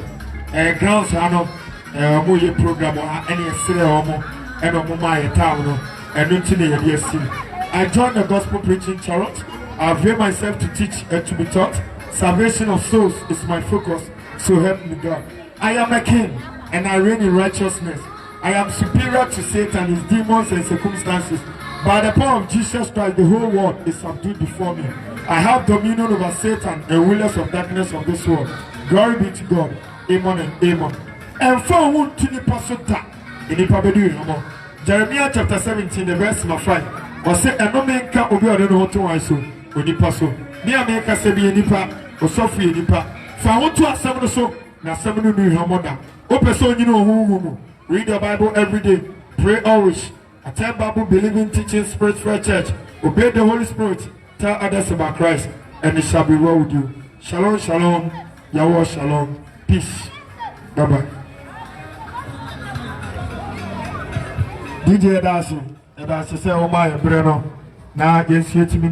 grounds ha no ɔmo yɛ program ha ɛne yɛserɛ ɔmo ɛna ɔmo maa yɛ time no ɛno nti na yɛde asi. I joined the gospel preaching chariot. I avail myself to teach and to be taught. Salvation of souls is my focus, so help me God. I am a king and I reign in righteousness. I am superior to Satan, his demons and circumstances. By the power of Jesus Christ, the whole world is subdued before me. I have dominion over Satan and rulers of darkness of this world. Glory be to God. Amen and amen. And for whom to the pastor in the Jeremiah chapter 17, the verse number 5. Or say, and no man can obey the no to I so. Onipa so. Near make us say, be nipa, or Sophie nipa. For I want to ask some so. Now, some of you know mother. Open so you know who. Read the Bible every day. Pray always. Attend Bible believing teaching spirit for a church. Obey the Holy Spirit. Tell others about Christ. And it shall be well with you. Shalom, shalom. Yahweh, shalom. Peace. Bye bye. DJ Dashi. Dashi say, oh my, Breno. Now, yes, you to me.